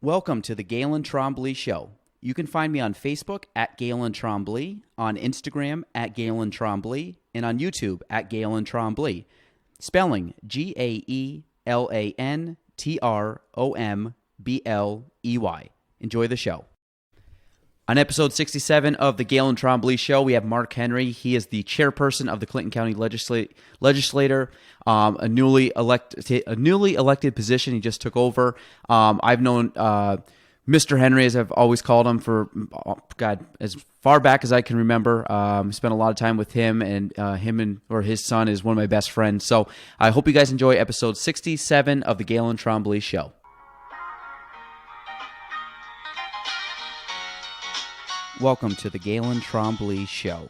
Welcome to the Galen Trombley Show. You can find me on Facebook at Galen Trombley, on Instagram at Galen Trombley, and on YouTube at Galen Trombley. Spelling GaelanTrombley. Enjoy the show. On episode 67 of the Galen Trombley Show, we have Mark Henry. He is the chairperson of the Clinton County Legislature, a newly elected position. He just took over. I've known Mr. Henry, as I've always called him, for as far back as I can remember. Spent a lot of time with him, and his son is one of my best friends. So I hope you guys enjoy episode 67 of the Galen Trombley Show. Welcome to the Galen Trombley Show.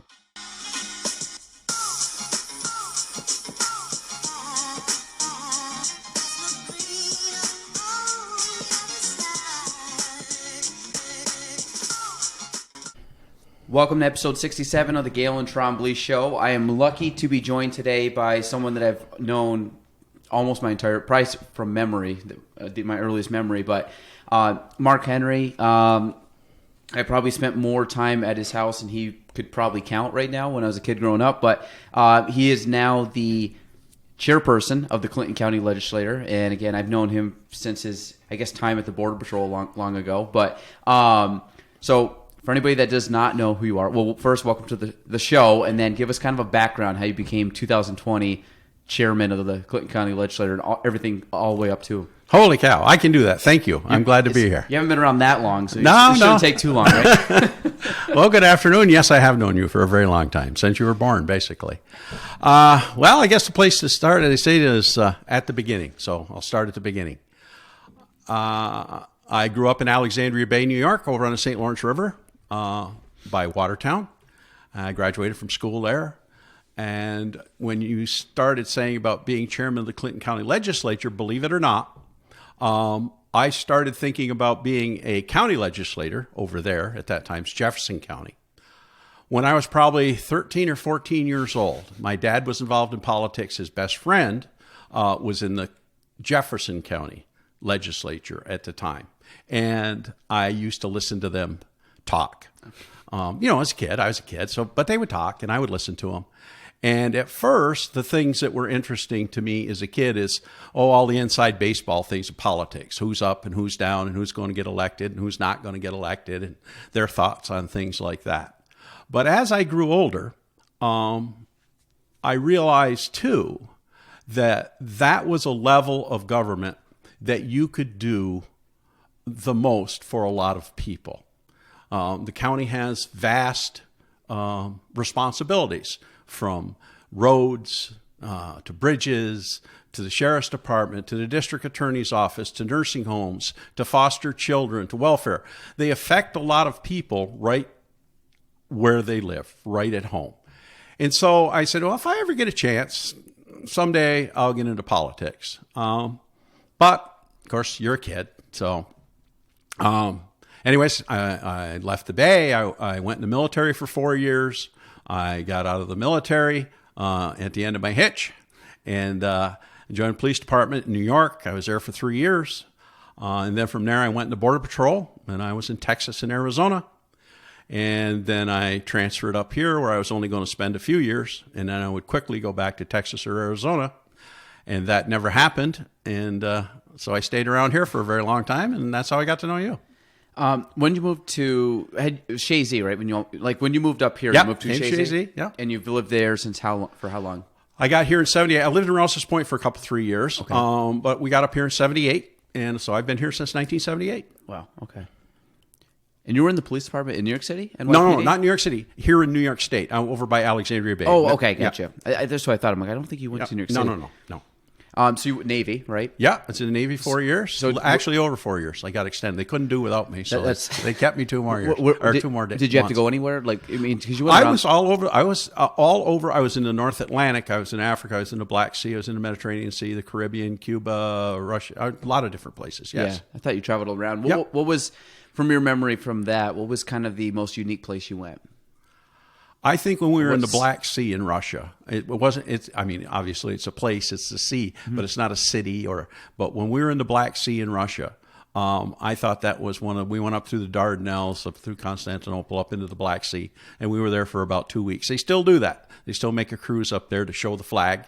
Welcome to episode 67 of the Galen Trombley Show. I am lucky to be joined today by someone that I've known almost my entire, probably from memory, my earliest memory, but Mark Henry. I probably spent more time at his house than he could probably count right now when I was a kid growing up, but he is now the chairperson of the Clinton County Legislature, and again, I've known him since his, I guess, time at the Border Patrol long ago, but so for anybody that does not know who you are, well, first, welcome to the show, and then give us kind of a background, how you became 2020 chairman of the Clinton County Legislature, and everything all the way up to... Holy cow, I can do that. Thank you. I'm glad to be here. You haven't been around that long, so it shouldn't take too long, right? Well, good afternoon. Yes, I have known you for a very long time, since you were born, basically. Well, I guess the place to start, as I say, is at the beginning. So I'll start at the beginning. I grew up in Alexandria Bay, New York, over on the St. Lawrence River by Watertown. I graduated from school there. And when you started saying about being chairman of the Clinton County Legislature, believe it or not, I started thinking about being a county legislator over there, at that time, Jefferson County. When I was probably 13 or 14 years old, my dad was involved in politics. His best friend was in the Jefferson County Legislature at the time. And I used to listen to them talk. As a kid, I was a kid, but they would talk and I would listen to them. And at first, the things that were interesting to me as a kid is, all the inside baseball things of politics, who's up and who's down and who's going to get elected and who's not going to get elected, and their thoughts on things like that. But as I grew older, I realized too that was a level of government that you could do the most for a lot of people. The county has vast responsibilities, from roads to bridges, to the sheriff's department, to the district attorney's office, to nursing homes, to foster children, to welfare. They affect a lot of people right where they live, right at home. And so I said, well, if I ever get a chance, someday I'll get into politics. But, of course, you're a kid. So anyways, I left the Bay. I went in the military for 4 years. I got out of the military at the end of my hitch and joined the police department in New York. I was there for 3 years. And then from there, I went into Border Patrol, and I was in Texas and Arizona. And then I transferred up here, where I was only going to spend a few years, and then I would quickly go back to Texas or Arizona. And that never happened. And so I stayed around here for a very long time, and that's how I got to know you. When you moved to Chazy, right? When you moved up here, you moved to Chazy, and you've lived there since for how long? I got here in 78. I lived in Rouse's Point for 3 years. Okay. But we got up here in 78, and so I've been here since 1978. Wow. Okay. And you were in the police department in New York City? No, not New York City. Here in New York State. I'm over by Alexandria Bay. Oh, okay, gotcha. Yeah. That's what I thought. I'm like, I don't think you went to New York City. No. So you Navy, right? Yeah, I was in the Navy 4 years. So actually, over 4 years, I got extended. They couldn't do without me, so they kept me 2 more years 2 more days. Did you have to go anywhere? Because you went I around... was all over. I was all over. I was in the North Atlantic. I was in Africa. I was in the Black Sea. I was in the Mediterranean Sea, the Caribbean, Cuba, Russia, a lot of different places. Yes. Yeah, I thought you traveled around. Yep. What was, from your memory from that, what was kind of the most unique place you went? I think when we were in the Black Sea in Russia, it wasn't. I mean, obviously it's a place, it's the sea, but it's not a city. But when we were in the Black Sea in Russia, I thought that was we went up through the Dardanelles, up through Constantinople, up into the Black Sea, and we were there for about 2 weeks. They still do that. They still make a cruise up there to show the flag.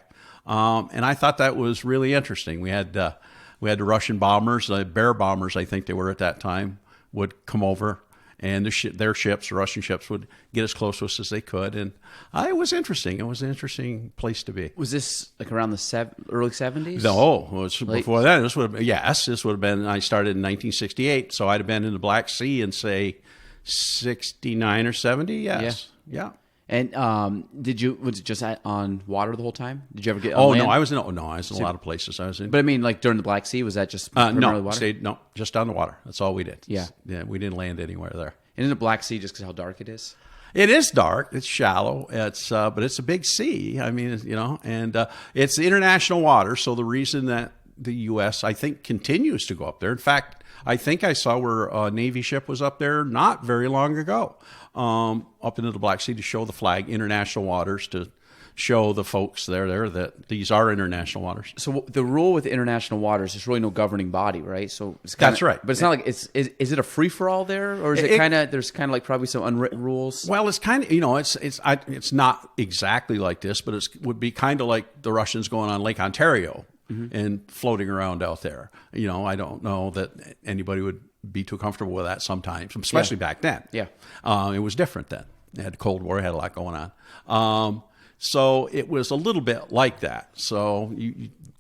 And I thought that was really interesting. We had the Russian bombers, Bear bombers, I think they were at that time, would come over, and their ships, the Russian ships, would get as close to us as they could. And it was interesting. It was an interesting place to be. Was this like around the early 70s? No, it was before that. This would have been, I started in 1968, so I'd have been in the Black Sea in, say, 69 or 70, yes. Yeah. And was it just on water the whole time? Did you ever get on Oh, land? no, I was in a lot of places. I was in. But I mean, like during the Black Sea, was that just primarily water? No, just on the water. That's all we did. Yeah. We didn't land anywhere there. And in the Black Sea, just because how dark it is? It is dark. It's shallow. But it's a big sea. I mean, and it's international water. So the reason that the U.S., I think, continues to go up there. In fact, I think I saw where a Navy ship was up there not very long ago, up into the Black Sea to show the flag, international waters, to show the folks there that these are international waters. So the rule with international waters, there's really no governing body, right? So it's kinda, that's right. But it's not like is it a free for all there, or is it kind of there's kind of like probably some unwritten rules? Well, it's kind of it's not exactly like this, but it would be kind of like the Russians going on Lake Ontario and floating around out there. I don't know that anybody would be too comfortable with that sometimes, especially back then. Yeah. It was different then. They had the Cold War, had a lot going on. So it was a little bit like that. So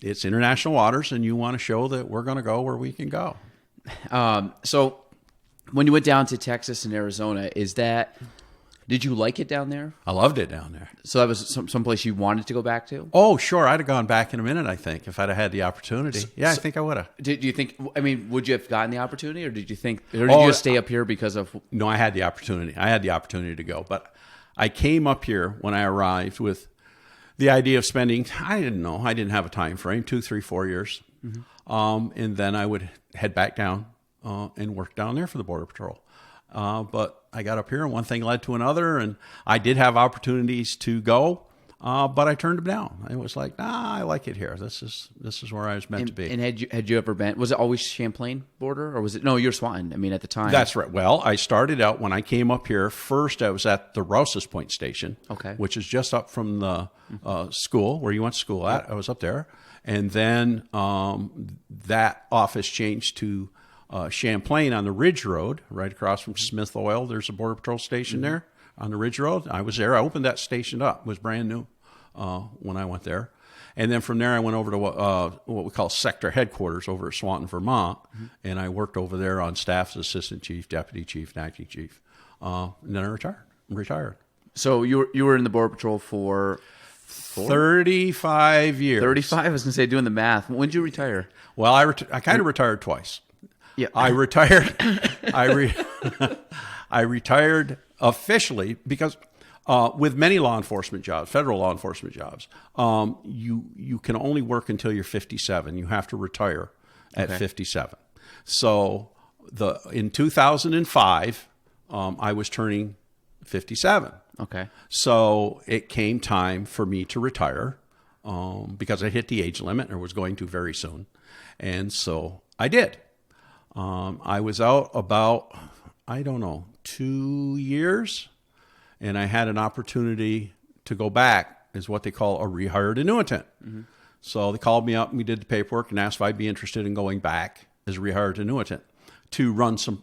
it's international waters, and you want to show that we're going to go where we can go. So when you went down to Texas and Arizona, did you like it down there? I loved it down there. So that was some place you wanted to go back to? Oh, sure. I'd have gone back in a minute, I think, if I'd have had the opportunity. I think I would have. Did you think, would you have gotten the opportunity, or did you just stay up here because of... No, I had the opportunity. I had the opportunity to go. But I came up here when I arrived with the idea of spending, I didn't have a time frame, 2, 3, 4 years. And then I would head back down and work down there for the Border Patrol. But I got up here, and one thing led to another, and I did have opportunities to go, but I turned them down. I was like, I like it here. This is where I was meant to be. And had you ever been? Was it always Champlain border, or was it? No, you were Swanton. At the time. That's right. Well, I started out when I came up here. First, I was at the Rouse's Point Station, which is just up from the school where you went to school at. I was up there, and then that office changed to Champlain on the Ridge Road, right across from Smith Oil. There's a Border Patrol station there on the Ridge Road. I was there. I opened that station up. It was brand new when I went there. And then from there, I went over to what we call sector headquarters over at Swanton, Vermont, and I worked over there on staff as assistant chief, deputy chief, and acting chief. And then I retired. So you were in the Border Patrol for 35 years. 35? I was going to say, doing the math. When did you retire? Well, I kind of retired twice. Yeah, I retired. I retired officially because with many law enforcement jobs, federal law enforcement jobs, you can only work until you're 57. You have to retire at 57. So in 2005, I was turning 57. Okay. So it came time for me to retire because I hit the age limit, or was going to very soon, and so I did. I was out about, 2 years, and I had an opportunity to go back as what they call a rehired annuitant. So they called me up, and we did the paperwork and asked if I'd be interested in going back as a rehired annuitant to run some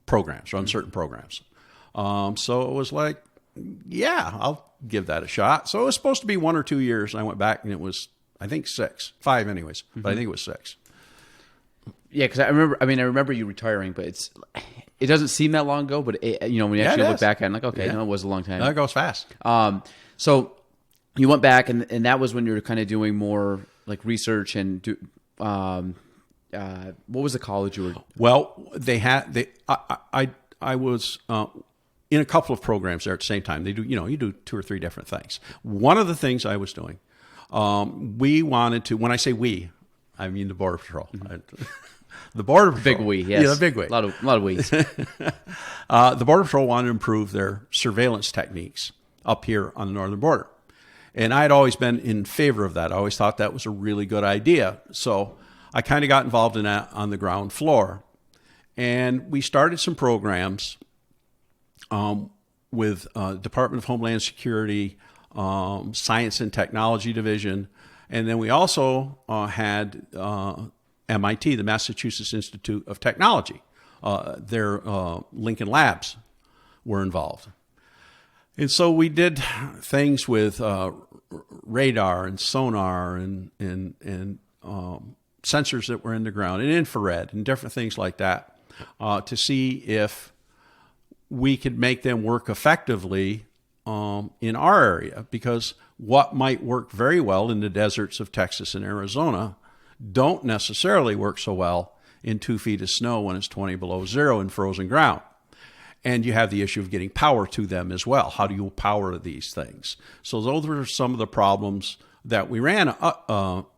programs, certain programs. So it was like, yeah, I'll give that a shot. So it was supposed to be 1 or 2 years, and I went back, and it was, I think, 5 anyways, but I think it was 6. Yeah, because I remember you retiring, but it doesn't seem that long ago. But when you actually look back at it, like, no, it was a long time. That goes fast. So you went back, and that was when you were kind of doing more like research and what was the college you were? Well, I was in a couple of programs there at the same time. They do, you do 2 or 3 different things. One of the things I was doing, we wanted to. When I say we, I mean the Border Patrol. The Border Patrol. Big we, yes. Yeah, the big we. A lot of we's. The Border Patrol wanted to improve their surveillance techniques up here on the northern border. And I had always been in favor of that. I always thought that was a really good idea. So I kind of got involved in that on the ground floor. And we started some programs with Department of Homeland Security, Science and Technology Division, and then we also had MIT, the Massachusetts Institute of Technology. Their Lincoln Labs were involved. And so we did things with radar and sonar and sensors that were in the ground and infrared and different things like that to see if we could make them work effectively in our area, because what might work very well in the deserts of Texas and Arizona don't necessarily work so well in 2 feet of snow when it's 20 below zero in frozen ground. And you have the issue of getting power to them as well. How do you power these things? So those were some of the problems that we ran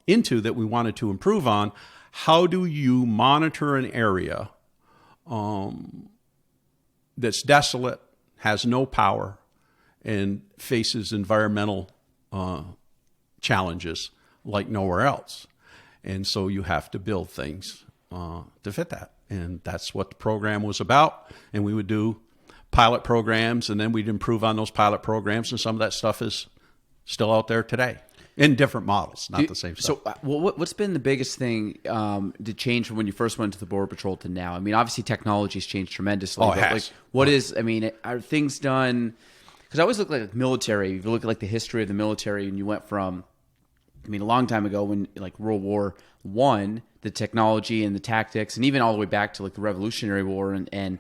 into that we wanted to improve on. How do you monitor an area that's desolate, has no power, and faces environmental challenges like nowhere else? And so you have to build things to fit that. And that's what the program was about. And we would do pilot programs, and then we'd improve on those pilot programs. And some of that stuff is still out there today in different models, not the same stuff. So what's been the biggest thing to change from when you first went to the Border Patrol to now? I mean, obviously technology's changed tremendously. Oh, it has. Like, what is, I mean, are things done? Because I always look like military. If you look at like the history of the military, and you went from, I mean, a long time ago when like World War I, the technology and the tactics, and even all the way back to like the Revolutionary War and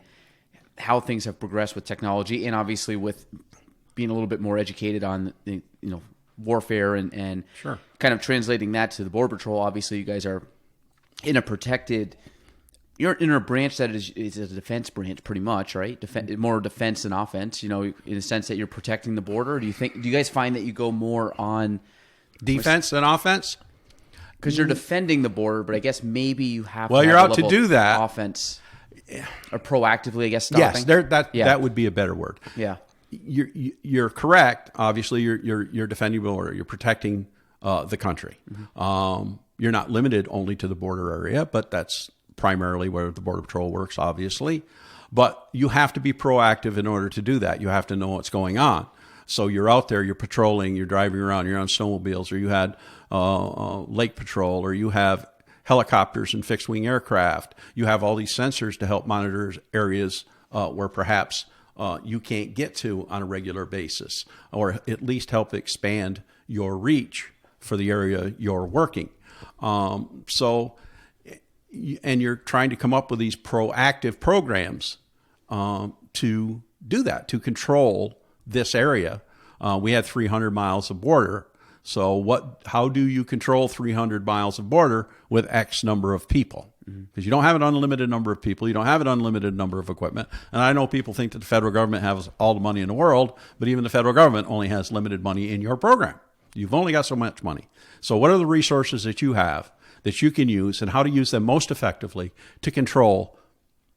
how things have progressed with technology, and obviously with being a little bit more educated on the, warfare and Sure. kind of translating that to the Border Patrol. Obviously, you guys are in a protected, you're in a branch that is a defense branch, pretty much, right? More defense than offense, in a sense that you're protecting the border. Do you guys find that you go more on Defense than offense? because you're defending the border, but I guess maybe you have Well, to you're have out a to level do of that. offense or proactively, I guess, stopping. Yes, Yeah. that would be a better word. Yeah. You're correct. Obviously, you're defending the border. You're protecting the country. Mm-hmm. You're not limited only to the border area, but that's primarily where the Border Patrol works, obviously. But you have to be proactive in order to do that. You have to know what's going on. So you're out there, you're patrolling, you're driving around, you're on snowmobiles, or you had lake patrol, or you have helicopters and fixed-wing aircraft. You have all these sensors to help monitor areas where perhaps you can't get to on a regular basis, or at least help expand your reach for the area you're working. And you're trying to come up with these proactive programs to do that, to control this area. We had 300 miles of border. So how do you control 300 miles of border with X number of people? Because you don't have an unlimited number of people. You don't have an unlimited number of equipment. And I know people think that the federal government has all the money in the world, but even the federal government only has limited money in your program. You've only got so much money. So what are the resources that you have that you can use, and how to use them most effectively to control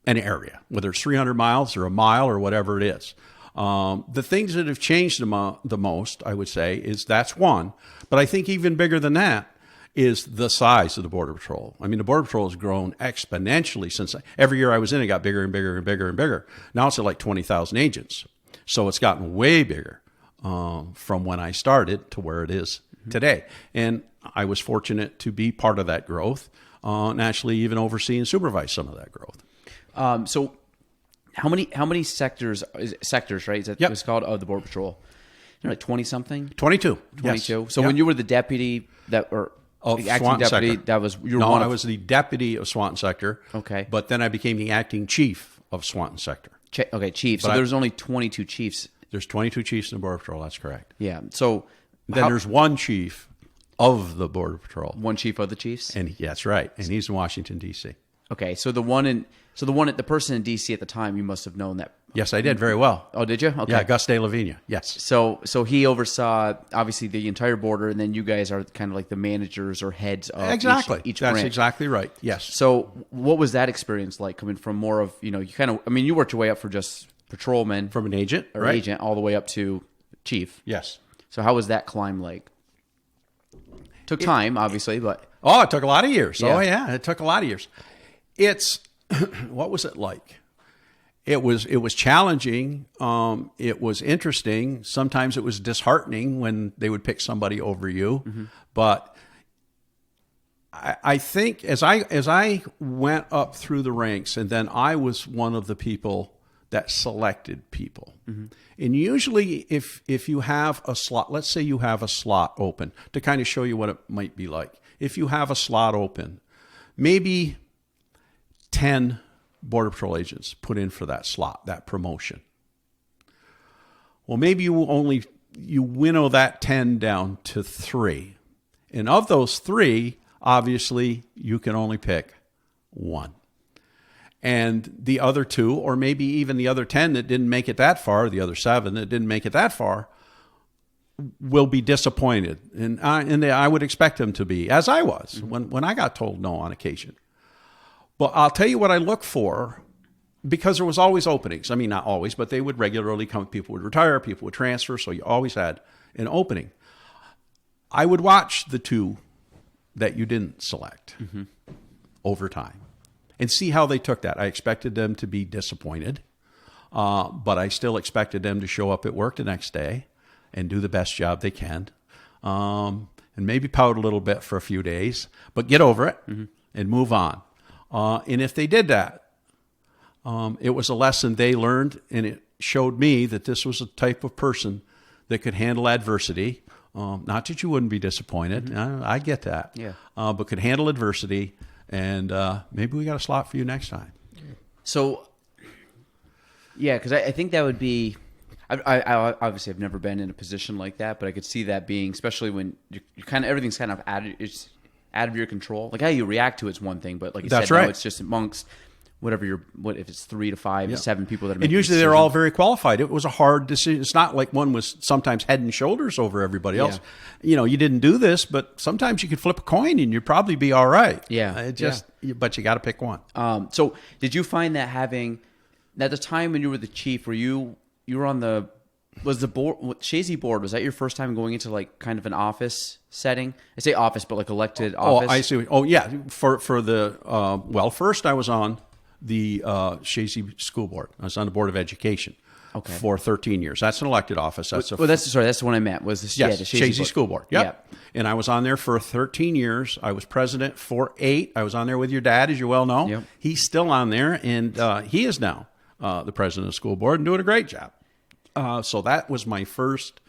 an area, whether it's 300 miles or a mile or whatever it is? The things that have changed the most, I would say, is that's one. But I think even bigger than that is the size of the Border Patrol. I mean, the Border Patrol has grown exponentially since every year I was in, it got bigger and bigger and bigger and bigger. Now it's at like 20,000 agents. So it's gotten way bigger from when I started to where it is today. And I was fortunate to be part of that growth and actually even oversee and supervise some of that growth. So how many sectors, right? Is that Yep. what's called, of the Border Patrol? You're like 20 something? 22. 22. Yes. So Yep. when you were the deputy the acting Swanton deputy, Sector. that was you were No, one I of, was the deputy of Swanton Sector. Okay. But then I became the acting chief of Swanton Sector. okay, chief. So But there's only 22 chiefs. There's 22 chiefs in the Border Patrol. That's correct. Yeah. So Then there's one chief of the Border Patrol. one chief of the chiefs. And that's right. And he's in Washington, D.C. Okay. So the person in DC at the time, you must have known that. Yes, I did very well. Oh, did you? Okay. Yeah, Gus de Lavinia. Yes. So he oversaw obviously the entire border, and then you guys are kind of like the managers or heads of Exactly. each That's branch. exactly right. Yes. So what was that experience like, coming from more of, you kind of, I mean, you worked your way up for just patrolman From an agent, or right? agent all the way up to chief. Yes. So how was that climb like? Took time, obviously, but Oh, it took a lot of years. Yeah. Oh, yeah. It took a lot of years. It's what was it like? It was challenging. It was interesting. Sometimes it was disheartening when they would pick somebody over you. But I think as I went up through the ranks, and then I was one of the people that selected people. And usually if you have a slot, let's say you have a slot open, to kind of show you what it might be like. If you have a slot open, maybe 10 Border Patrol agents put in for that slot, that promotion. Well, maybe you winnow that 10 down to 3. And of those 3, obviously, you can only pick 1. And the other 2, or maybe even the other 10 that didn't make it that far, the other 7 that didn't make it that far, will be disappointed. And I would expect them to be, as I was when I got told no on occasion. But I'll tell you what I look for, because there was always openings. I mean, not always, but they would regularly come. People would retire, people would transfer, so you always had an opening. I would watch the 2 that you didn't select over time and see how they took that. I expected them to be disappointed, but I still expected them to show up at work the next day and do the best job they can, and maybe pout a little bit for a few days, but get over it and move on. And if they did that, it was a lesson they learned, and it showed me that this was a type of person that could handle adversity. Not that you wouldn't be disappointed. I get that. Yeah. But could handle adversity, and maybe we got a slot for you next time. So, yeah, because I think that would be. I obviously have never been in a position like that, but I could see that being, especially when you're kind of everything's kind of it's out of your control. Like how you react to it's one thing, but like you said, now it's just amongst what if it's 3 to 5 to 7 people that are making. And usually they're all very qualified. It was a hard decision. It's not like one was sometimes head and shoulders over everybody else. You didn't do this, but sometimes you could flip a coin and you'd probably be all right. But you got to pick one. So did you find that having at the time when you were the chief, you were on the board, Chazy board, was that your first time going into like kind of an office setting? I say office, but like elected office. Oh, I see. Oh, yeah. For the first I was on the Chazy School Board. I was on the Board of Education for 13 years. That's an elected office. That's the one I meant. Was this? Yes, the Chazy School Board. Yep. And I was on there for 13 years. I was president for 8. I was on there with your dad, as you well know. Yep. He's still on there, and he is now the president of the school board and doing a great job. So that was my first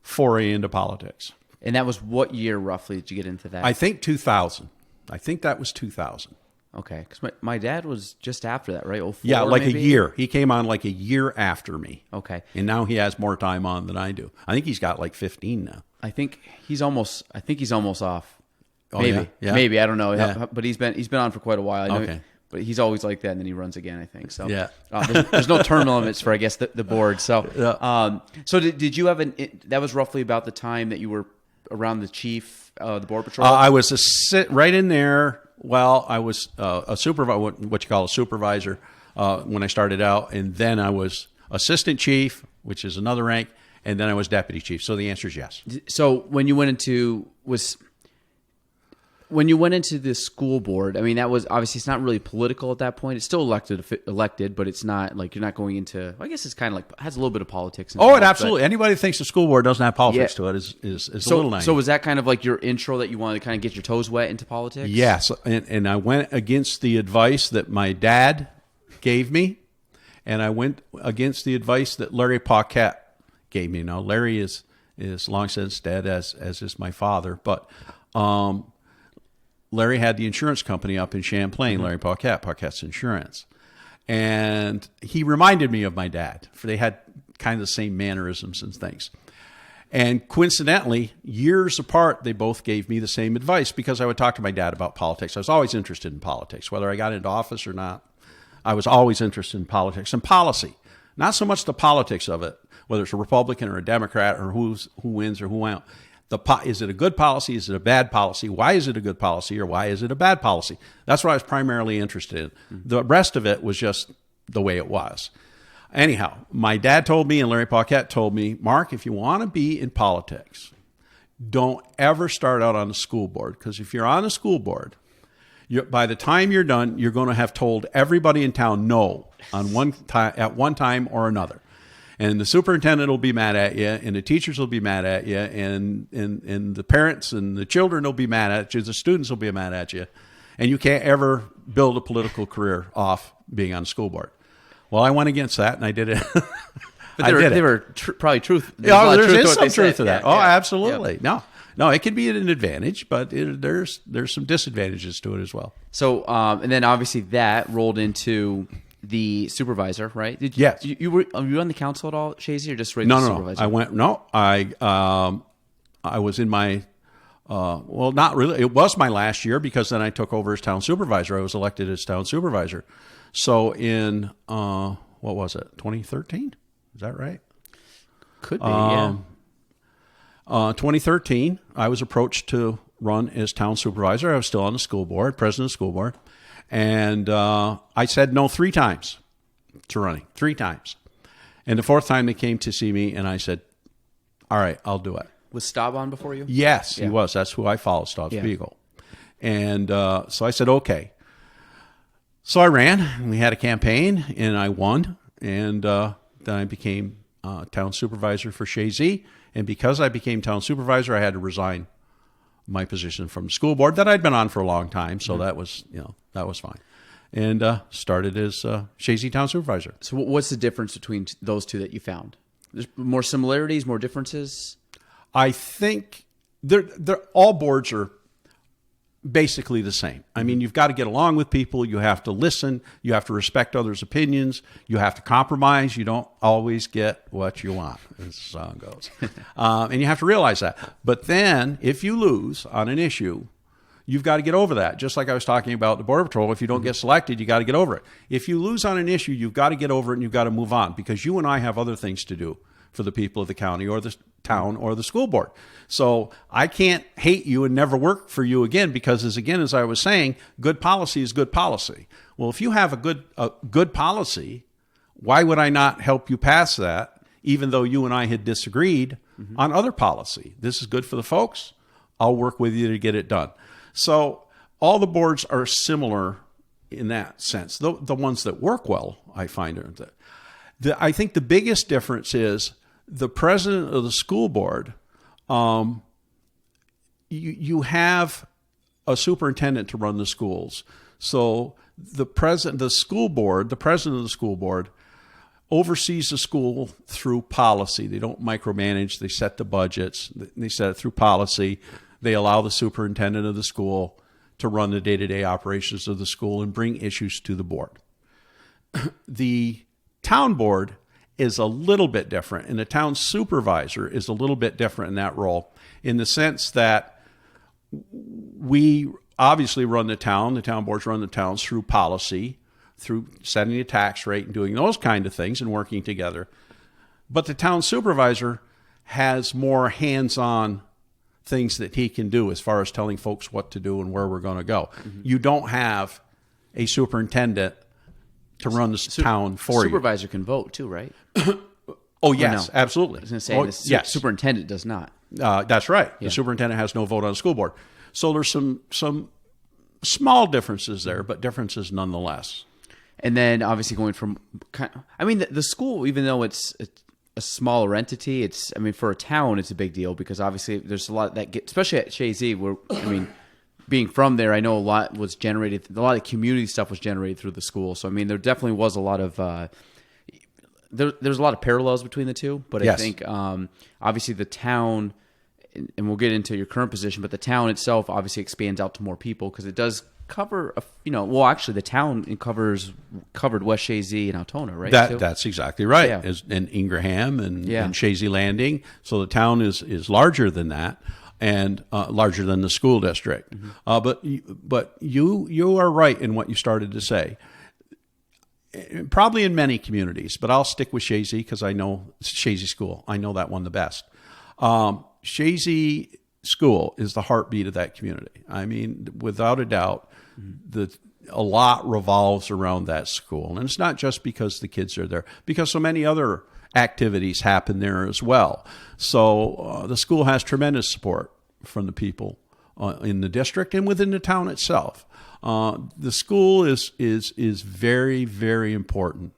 foray into politics. And that was what year roughly did you get into that? I think 2000. I think that was 2000. Okay, because my dad was just after that, right? 04, yeah, like maybe? a year. He came on like a year after me. Okay. And now he has more time on than I do. I think he's got like 15 now. I think he's almost off. Oh, maybe. Yeah? Maybe, I don't know. Yeah. But he's been on for quite a while. I know. Okay. But he's always like that, and then he runs again, I think. So yeah. There's no term limits for, I guess, the board. So so did you have that was roughly about the time that you were around the chief, the Border Patrol? I was right in there. Well, I was a supervisor, what you call a supervisor, when I started out, and then I was assistant chief, which is another rank, and then I was deputy chief. So the answer is yes. So when you went into the school board, I mean, that was obviously, it's not really political at that point. It's still elected, but it's not like you're not going into. I guess it's kind of like has a little bit of politics. Oh, it absolutely. Anybody who thinks the school board doesn't have politics to it is a little naive. So was that kind of like your intro that you wanted to kind of get your toes wet into politics? Yes, and I went against the advice that my dad gave me, and I went against the advice that Larry Paquette gave me. Now, Larry is long since dead, as is my father, but. Larry had the insurance company up in Champlain, Larry Paquette's Insurance. And he reminded me of my dad, for they had kind of the same mannerisms and things. And coincidentally, years apart, they both gave me the same advice because I would talk to my dad about politics. I was always interested in politics, whether I got into office or not. I was always interested in politics and policy. Not so much the politics of it, whether it's a Republican or a Democrat or who wins or who won't. Is it a good policy? Is it a bad policy? Why is it a good policy or why is it a bad policy? That's what I was primarily interested in. The rest of it was just the way it was. Anyhow, my dad told me and Larry Paquette told me, Mark, if you want to be in politics, don't ever start out on the school board, because if you're on the school board, By the time you're done, you're going to have told everybody in town no on at one time or another. And the superintendent will be mad at you, and the teachers will be mad at you, and the parents and the children will be mad at you, the students will be mad at you, and you can't ever build a political career off being on the school board. Well, I went against that, and I did it. But they were probably truth. Yeah, there's some truth to that. Yeah, oh, yeah. absolutely. Yep. No, it can be an advantage, but there's some disadvantages to it as well. So, and then obviously that rolled into the supervisor, right? Yes. You were on the council at all, Chazy, or just right? No. I was in my well, not really. It was my last year because then I took over as town supervisor. I was elected as town supervisor. So in what was it? 2013? Is that right? Could be. Yeah. 2013, I was approached to run as town supervisor. I was still on the school board, president of the school board. And I said no 3 times to running, 3 times. And the 4th time they came to see me, and I said, all right, I'll do it. Was Staub on before you? Yes, he was. That's who I followed, Staub's Beagle. And so I said, okay. So I ran. We had a campaign, and I won. And then I became town supervisor for Chazy. And because I became town supervisor, I had to resign my position from the school board that I'd been on for a long time. So that was fine. And started as Chazy Town Supervisor. So what's the difference between those two that you found? There's more similarities, more differences? I think they're all boards are basically the same. I mean, you've got to get along with people. You have to listen. You have to respect others' opinions. You have to compromise. You don't always get what you want, as the song goes. And you have to realize that. But then if you lose on an issue, you've got to get over that. Just like I was talking about the Border Patrol, if you don't get selected, you got to get over it. If you lose on an issue, you've got to get over it and you've got to move on because you and I have other things to do for the people of the county or the town or the school board. So I can't hate you and never work for you again because, as I was saying, good policy is good policy. Well, if you have a good policy, why would I not help you pass that, even though you and I had disagreed on other policy? This is good for the folks. I'll work with you to get it done. So all the boards are similar in that sense. The ones that work well, I find, are I think the biggest difference is the president of the school board. You have a superintendent to run the schools. So the president of the school board oversees the school through policy. They don't micromanage. They set the budgets. They set it through policy. They allow the superintendent of the school to run the day-to-day operations of the school and bring issues to the board. The town board is a little bit different, and the town supervisor is a little bit different in that role in the sense that we obviously run the town boards run the towns through policy, through setting the tax rate and doing those kind of things and working together. But the town supervisor has more hands-on things that he can do as far as telling folks what to do and where we're going to go. You don't have a superintendent to run the town for you. Supervisor can vote too, right? Oh, yes, no? Absolutely. I was going to say, the superintendent does not. That's right. Yeah. The superintendent has no vote on the school board. So there's some small differences there, but differences nonetheless. And then obviously going from, the school, even though it's a smaller entity, for a town, it's a big deal because obviously there's a lot that especially at Chazy, where, being from there, I know a lot was generated. A lot of community stuff was generated through the school. So there definitely was a lot of there's a lot of parallels between the two. But yes. I think obviously the town, and we'll get into your current position, but the town itself obviously expands out to more people because it does cover. Actually, the town covered West Chazy and Altona, right? That's exactly right. Yeah. And Ingraham and Chazy Landing. So the town is larger than that. And larger than the school district. But you are right in what you started to say. Probably in many communities, but I'll stick with Chazy because I know Chazy School. I know that one the best. Chazy School is the heartbeat of that community. Without a doubt, a lot revolves around that school. And it's not just because the kids are there, because so many other activities happen there as well. So the school has tremendous support from the people in the district and within the town itself. The school is very, very important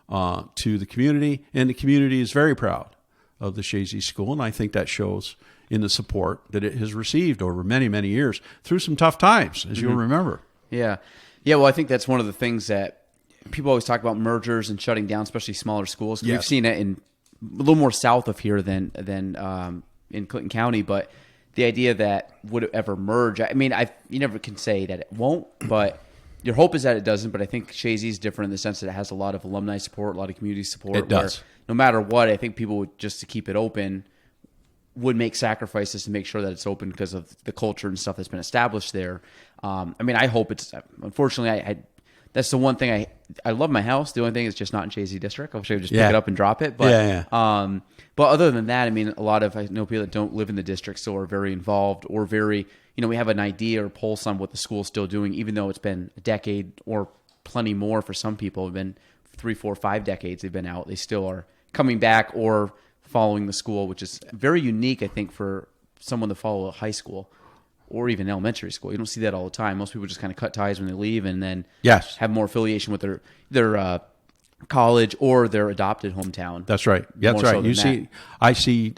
to the community, and the community is very proud of the Chazy School, and I think that shows in the support that it has received over many, many years through some tough times, as you'll remember. Yeah. Well, I think that's one of the things that people always talk about, mergers and shutting down, especially smaller schools. Yes. We've seen it in a little more south of here than in Clinton County, but the idea that would it ever merge, I mean, you never can say that it won't, but your hope is that it doesn't. But I think Chazy is different in the sense that it has a lot of alumni support, a lot of community support. It does. No matter what, I think people would, just to keep it open, would make sacrifices to make sure that it's open because of the culture and stuff that's been established there. I mean, I hope it's, unfortunately, that's the one thing I love my house. The only thing is just not in Chazy District. I wish I could just pick it up and drop it. But, but other than that, I mean, I know people that don't live in the district still are very involved or very, we have an idea or pulse on what the school's still doing, even though it's been a decade or plenty more for some people. Have been 3, 4, 5 decades they've been out. They still are coming back or following the school, which is very unique, I think, for someone to follow a high school or even elementary school. You don't see that all the time. Most people just kind of cut ties when they leave and then have more affiliation with their college or their adopted hometown. That's right. That's right. I see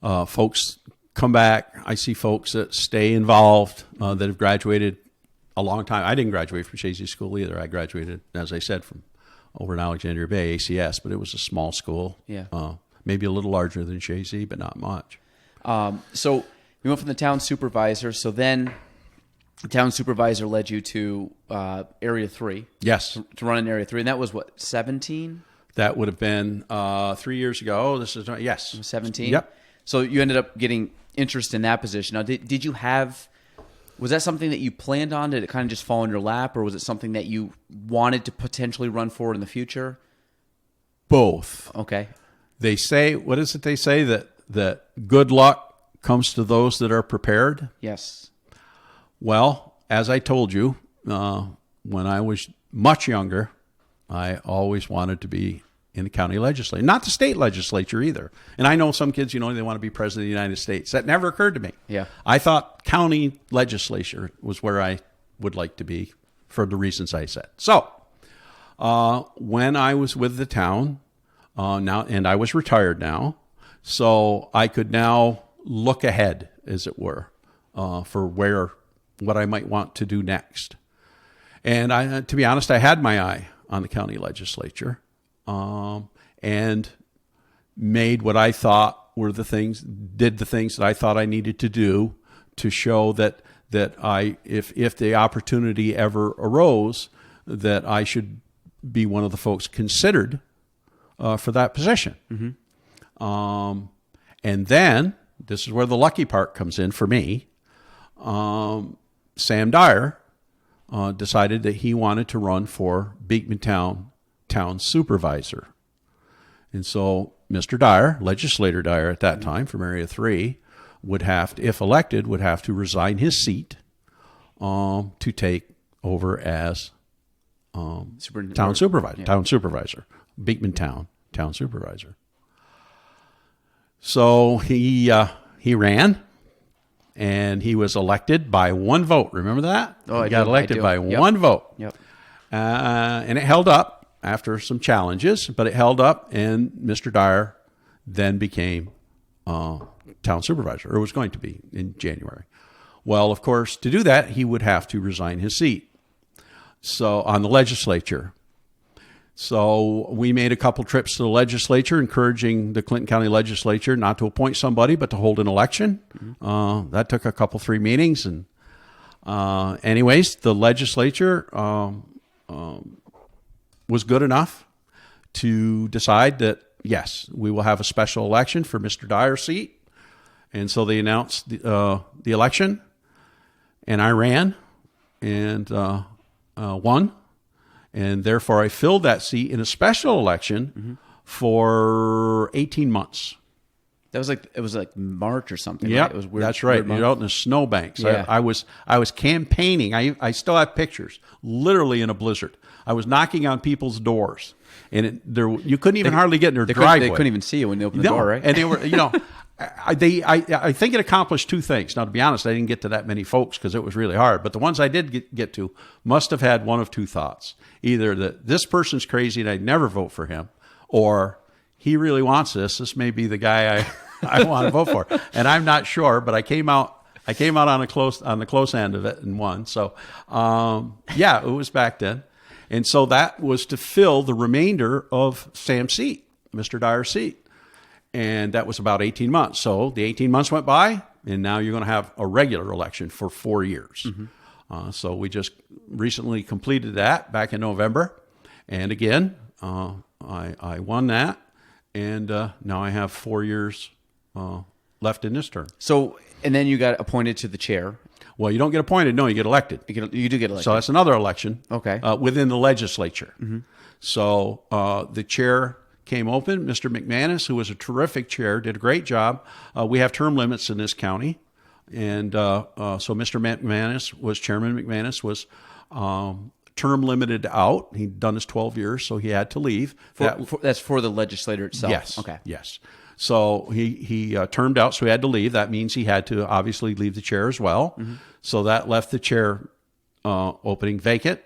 folks come back. I see folks that stay involved, that have graduated a long time. I didn't graduate from Chazy School either. I graduated, as I said, from over in Alexandria Bay, ACS, but it was a small school. Yeah. Maybe a little larger than Chazy, but not much. So we went from the town supervisor. So then the town supervisor led you to Area 3. Yes. To run in Area 3. And that was what, 17? That would have been 3 years ago. This is, yes. 17? Yep. So you ended up getting interest in that position. Now, did you have... Was that something that you planned on? Did it kind of just fall in your lap, or was it something that you wanted to potentially run for in the future? Both. Okay. They say, what is it they say? That good luck comes to those that are prepared? Yes. Well, as I told you, when I was much younger, I always wanted to be in the county legislature, not the state legislature either. And I know some kids, they want to be president of the United States. That never occurred to me. Yeah. I thought county legislature was where I would like to be for the reasons I said. So when I was with the town now, and I was retired now, so I could now look ahead, as it were, for what I might want to do next. And to be honest, I had my eye on the county legislature. And made what I thought were did the things that I thought I needed to do to show that if the opportunity ever arose, that I should be one of the folks considered for that position. Mm-hmm. And then, this is where the lucky part comes in for me, Sam Dyer decided that he wanted to run for Beekman Town Supervisor. And so Mr. Dyer, Legislator Dyer at that time from Area 3, would have to, if elected, would have to resign his seat to take over as town supervisor, Beekman Town Supervisor. So he ran, and he was elected by one vote. Remember that? Oh, he got elected by one vote. Yep. And it held up after some challenges, but it held up, and Mr. Dyer then became town supervisor, or was going to be in January. Well, of course, to do that, he would have to resign his seat on the legislature. So we made a couple trips to the legislature, encouraging the Clinton County Legislature not to appoint somebody, but to hold an election. Mm-hmm. That took a couple, 3 meetings. And anyways, the legislature was good enough to decide that, yes, we will have a special election for Mr. Dyer's seat. And so they announced the election, and I ran and won. And therefore, I filled that seat in a special election for 18 months. It was like March or something. Yeah, right? It was weird. That's right. Weird You're out in the snowbanks. Yeah. I was campaigning. I still have pictures, literally in a blizzard. I was knocking on people's doors, and you couldn't even hardly get in their driveway. They couldn't even see you when they opened the door, right? And they were, I think it accomplished two things. Now, to be honest, I didn't get to that many folks because it was really hard. But the ones I did get to must have had one of two thoughts: either that this person's crazy and I'd never vote for him, or he really wants this. This may be the guy I want to vote for. And I'm not sure, but I came out on the close end of it and won. So yeah, it was back then. And so that was to fill the remainder of Sam's seat, Mr. Dyer's seat. And that was about 18 months. So the 18 months went by, and now you're going to have a regular election for 4 years. Mm-hmm. So we just recently completed that back in November. And again, I won that. And now I have 4 years left in this term. So, and then you got appointed to the chair. Well, you don't get appointed. No, you get elected. You do get elected. So that's another election. Okay. Within the legislature. Mm-hmm. So the chair came open. Mr. McManus, who was a terrific chair, did a great job. We have term limits in this county. And so Mr. McManus was, Chairman McManus was term limited out. He'd done his 12 years, so he had to leave. That's for the legislature itself? Yes. Okay. Yes. So he termed out, so he had to leave. That means he had to obviously leave the chair as well. Mm-hmm. So that left the chair opening vacant.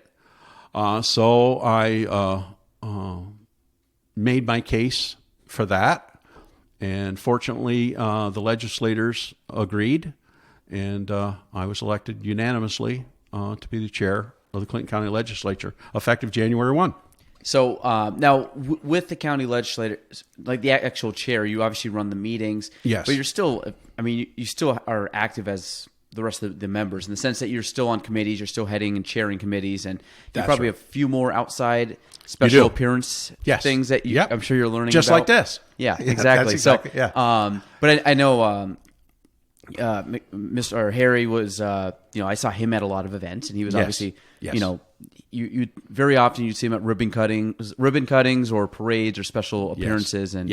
So I made my case for that. And fortunately, the legislators agreed. And I was elected unanimously to be the chair of the Clinton County Legislature, effective January 1. So now, with the county legislator, like the actual chair, you obviously run the meetings. Yes. But you're still, I mean, you still are active as the rest of the members in the sense that you're still on committees, you're still heading and chairing committees, and you probably have a few more outsid special appearance things that I'm sure you're learning just about. like this. Yeah, exactly. Exactly, so, but I know Mr. Harry was, I saw him at a lot of events, and he was obviously, you very often you'd see him at ribbon cuttings or parades or special appearances, and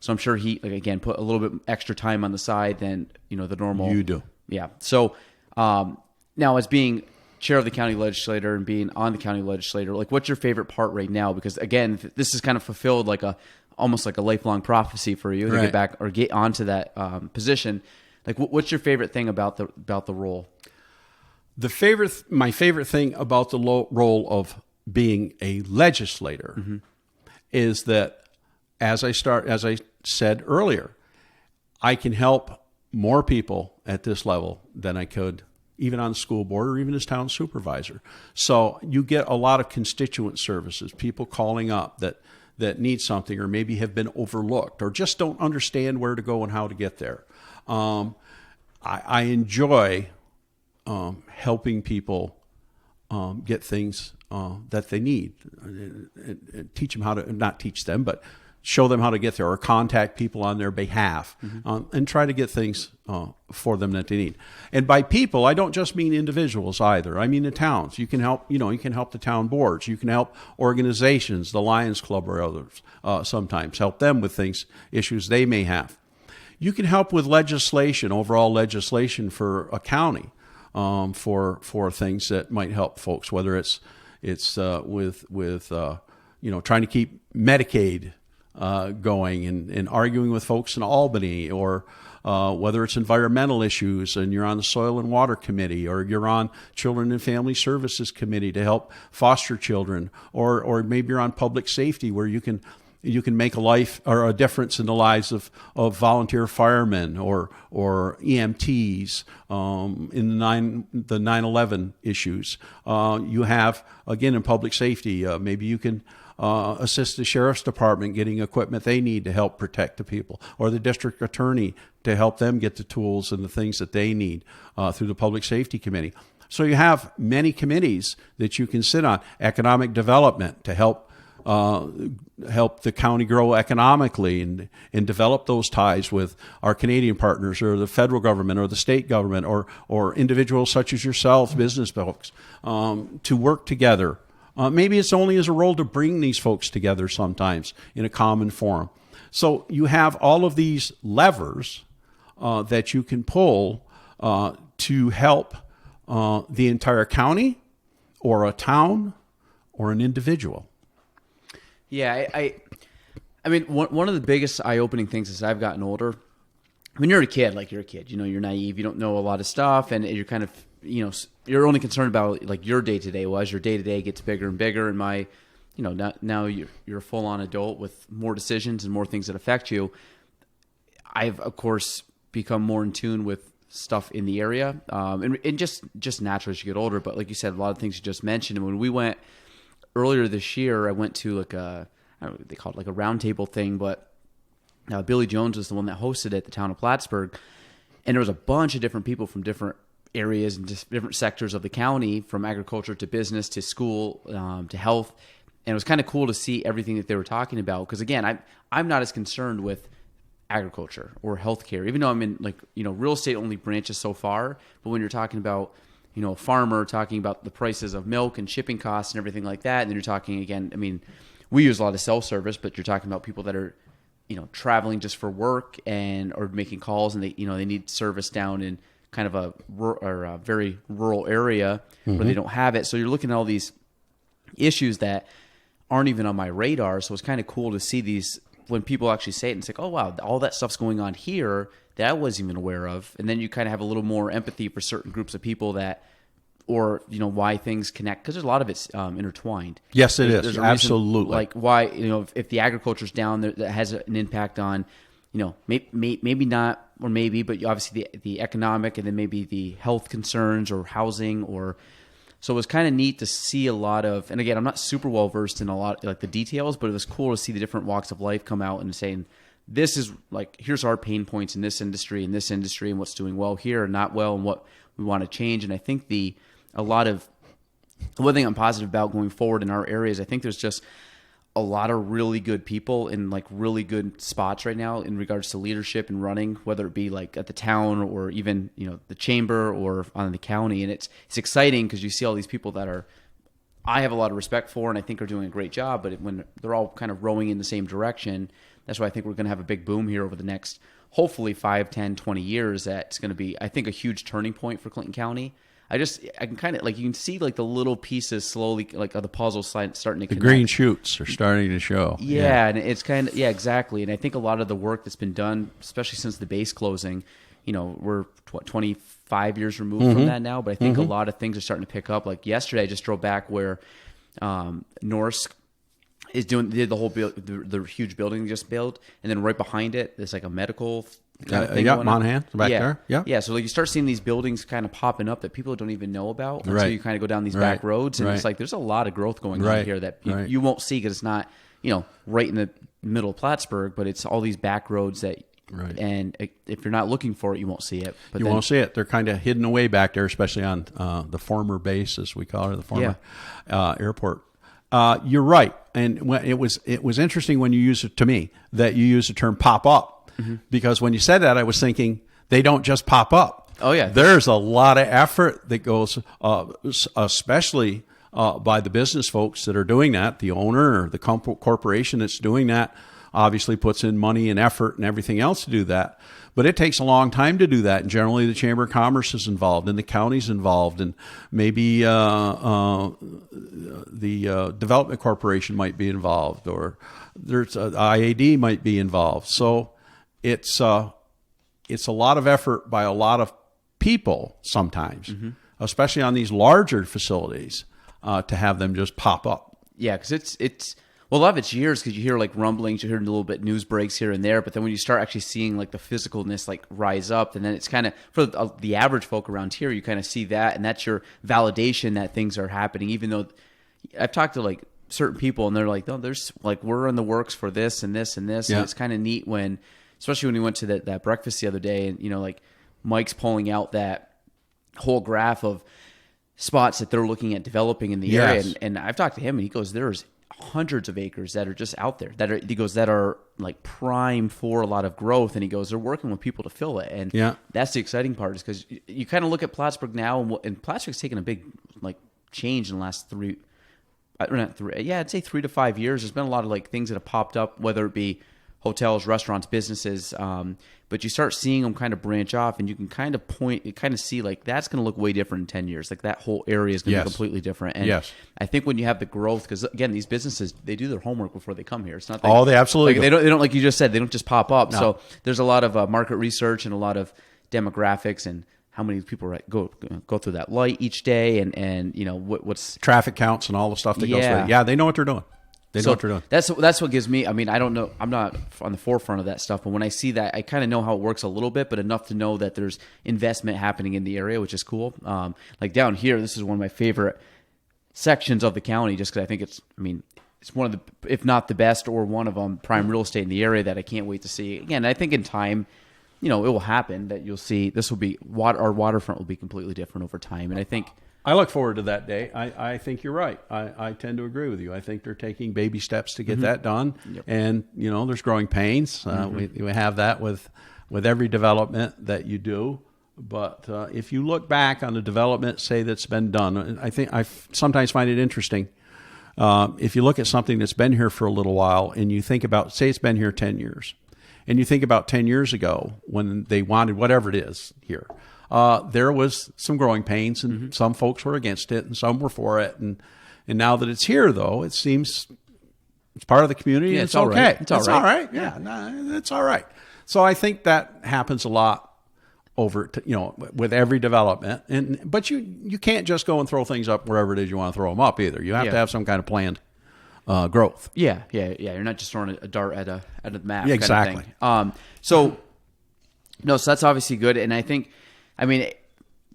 so I'm sure he again put a little bit extra time on the side than the normal. You do, yeah. So now, as being chair of the county legislature and being on the county legislature, like what's your favorite part right now? Because again, this is kind of fulfilled almost like a lifelong prophecy for you to get back or get onto that position. Like, what's your favorite thing about the role? My favorite thing about the role of being a legislator is that, as I said earlier, I can help more people at this level than I could even on the school board or even as town supervisor. So you get a lot of constituent services, people calling up that need something or maybe have been overlooked or just don't understand where to go and how to get there. I enjoy helping people get things that they need, and teach them how to, not teach them, but show them how to get there or contact people on their behalf and try to get things for them that they need. And by people, I don't just mean individuals either. I mean the towns. You can help, you can help the town boards. You can help organizations, the Lions Club or others, sometimes help them with issues they may have. You can help with legislation, overall legislation for a county, for things that might help folks, whether it's with trying to keep Medicaid going and arguing with folks in Albany, or whether it's environmental issues and you're on the Soil and Water Committee, or you're on Children and Family Services Committee to help foster children, or maybe you're on Public Safety where you can make a life or a difference in the lives of volunteer firemen or EMTs in the 9/11 issues. You have, again, in public safety, maybe you can assist the sheriff's department getting equipment they need to help protect the people, or the district attorney to help them get the tools and the things that they need through the public safety committee. So you have many committees that you can sit on. Economic development to help the county grow economically and develop those ties with our Canadian partners or the federal government or the state government or individuals such as yourselves, business folks, to work together. Maybe it's only as a role to bring these folks together sometimes in a common forum. So you have all of these levers that you can pull to help the entire county or a town or an individual. Yeah, I mean, one of the biggest eye-opening things as I've gotten older when you're a kid, like you're a kid, you're naive, you don't know a lot of stuff, and you're kind of, you're only concerned about like your day to day. Well, as your day to day gets bigger and bigger, and now you're a full on adult with more decisions and more things that affect you. I've of course become more in tune with stuff in the area, and just naturally as you get older. But like you said, a lot of things you just mentioned. And when we went earlier this year, I went to like I don't know what they call it, like a roundtable thing, but Billy Jones was the one that hosted it at the town of Plattsburgh, and there was a bunch of different people from different areas and just different sectors of the county, from agriculture to business to school to health, and it was kind of cool to see everything that they were talking about. Because again, I'm not as concerned with agriculture or healthcare, even though I'm in real estate only branches so far. But when you're talking about a farmer talking about the prices of milk and shipping costs and everything like that, and then you're talking again, I mean, we use a lot of self-service, but you're talking about people that are traveling just for work or making calls, and they need service down in kind of a very rural area where they don't have it. So you're looking at all these issues that aren't even on my radar. So it's kind of cool to see these when people actually say it, and it's like, oh wow, all that stuff's going on here that I wasn't even aware of. And then you kind of have a little more empathy for certain groups of people or why things connect, because there's a lot of it's intertwined. Yes, it is. There's Absolutely. Like why, if the agriculture's down, that has an impact on, maybe not, or maybe, but obviously the economic, and then maybe the health concerns or housing, so it was kind of neat to see a lot of, and again, I'm not super well versed in a lot like the details, but it was cool to see the different walks of life come out and saying, this is like, here's our pain points in this industry, and what's doing well here and not well, and what we want to change. And I think one thing I'm positive about going forward in our areas, I think there's just a lot of really good people in like really good spots right now in regards to leadership and running, whether it be like at the town or even, the chamber or on the county. And it's exciting because you see all these people that I have a lot of respect for and I think are doing a great job, but when they're all kind of rowing in the same direction, that's why I think we're going to have a big boom here over the next, hopefully 5, 10, 20 years. That's going to be, I think, a huge turning point for Clinton County. I can kind of like, you can see like the little pieces slowly, like of the puzzle starting to connect. The green shoots are starting to show. Yeah, and it's kind of, yeah, exactly. And I think a lot of the work that's been done, especially since the base closing, we're 25 years removed from that now, but I think a lot of things are starting to pick up. Like yesterday, I just drove back where Norsk did the whole the huge building they just built, and then right behind it, there's like a medical kind of thing going on. Monahan back there. Yeah. So like you start seeing these buildings kind of popping up that people don't even know about until you kind of go down these back roads, and it's like there's a lot of growth going on here that you won't see because it's not right in the middle of Plattsburgh, but it's all these back roads that. Right. And if you're not looking for it, you won't see it. But won't see it. They're kind of hidden away back there, especially on the former base, as we call it, the former airport. You're right, and it was interesting when you used it to me that you used the term "pop up," because when you said that, I was thinking they don't just pop up. Oh yeah, there's a lot of effort that goes, especially by the business folks that are doing that. The owner or the corporation that's doing that obviously puts in money and effort and everything else to do that. But it takes a long time to do that. And generally the Chamber of Commerce is involved and the county's involved, and maybe the Development Corporation might be involved, or there's IAD might be involved. So it's a lot of effort by a lot of people sometimes, especially on these larger facilities, to have them just pop up. Yeah, because it's well, a lot of it's years, because you hear like rumblings, you hear a little bit news breaks here and there, but then when you start actually seeing like the physicalness like rise up, and then it's kind of, for the average folk around here, you kind of see that, and that's your validation that things are happening. Even though I've talked to like certain people and they're like, oh, there's like, we're in the works for this and this and this. Yeah. And it's kind of neat when, especially when we went to that breakfast the other day, and like Mike's pulling out that whole graph of spots that they're looking at developing in the area. And I've talked to him and he goes, there's hundreds of acres that are just out there that are like prime for a lot of growth. And he goes, they're working with people to fill it. And that's the exciting part, is because you kind of look at Plattsburgh now, and Plattsburgh's taken a big like change in the last I'd say 3 to 5 years. There's been a lot of like things that have popped up, whether it be hotels, restaurants, businesses. But you start seeing them kind of branch off, and you can kind of see like that's going to look way different in 10 years. Like that whole area is going to be completely different. And I think when you have the growth, because again, these businesses, they do their homework before they come here. It's not they absolutely like, they don't like you just said, they don't just pop up. No. So there's a lot of market research and a lot of demographics and how many people go through that light each day, and you know what's traffic counts and all the stuff that goes with it. Yeah, they know what they're doing. They know what they're doing. That's what gives me. I mean, I don't know. I'm not on the forefront of that stuff, but when I see that, I kind of know how it works a little bit, but enough to know that there's investment happening in the area, which is cool. Like down here, this is one of my favorite sections of the county, just because I think it's. I mean, it's one of the, if not the best, or one of them, prime real estate in the area that I can't wait to see. Again, I think in time, you know, it will happen that you'll see. This will be our waterfront will be completely different over time, and I think. I look forward to that day. I think you're right. I tend to agree with you. I think they're taking baby steps to get that done. Yep. And, you know, there's growing pains. We have that with every development that you do. But if you look back on the development, say, that's been done, I sometimes find it interesting. If you look at something that's been here for a little while and you think about, say it's been here 10 years, and you think about 10 years ago when they wanted whatever it is here, there was some growing pains, and some folks were against it, and some were for it. And now that it's here, though, it seems it's part of the community. Yeah, it's okay. Right. It's all right. Yeah, no, it's all right. So I think that happens a lot with every development. But you can't just go and throw things up wherever it is you want to throw them up either. You have to have some kind of planned growth. Yeah. You're not just throwing a dart at a map. Yeah, exactly. Kind of thing. So that's obviously good, and I think. I mean,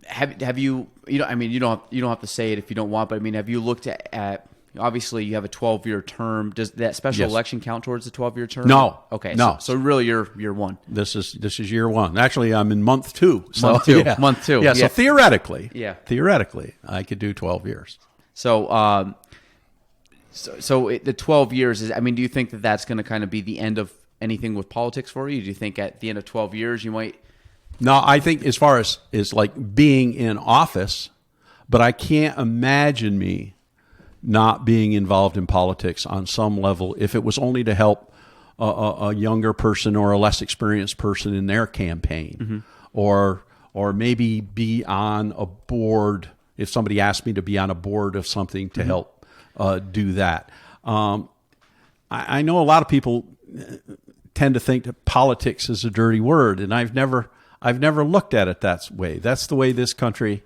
have you? I mean, you don't have to say it if you don't want. But I mean, have you looked at obviously you have a 12-year term. Does that special election count towards the 12-year term? No. Okay. No. So really, you're year one. This is year one. Actually, I'm in month two. So, Month two. Yeah. So theoretically, theoretically, I could do 12 years. So, the 12 years is. I mean, do you think that that's going to kind of be the end of anything with politics for you? Do you think at the end of 12 years you might? No, I think as far as like being in office, but I can't imagine me not being involved in politics on some level if it was only to help a younger person or a less experienced person in their campaign, or maybe be on a board if somebody asked me to be on a board of something to help do that. I know a lot of people tend to think that politics is a dirty word, and I've never looked at it that way. That's the way this country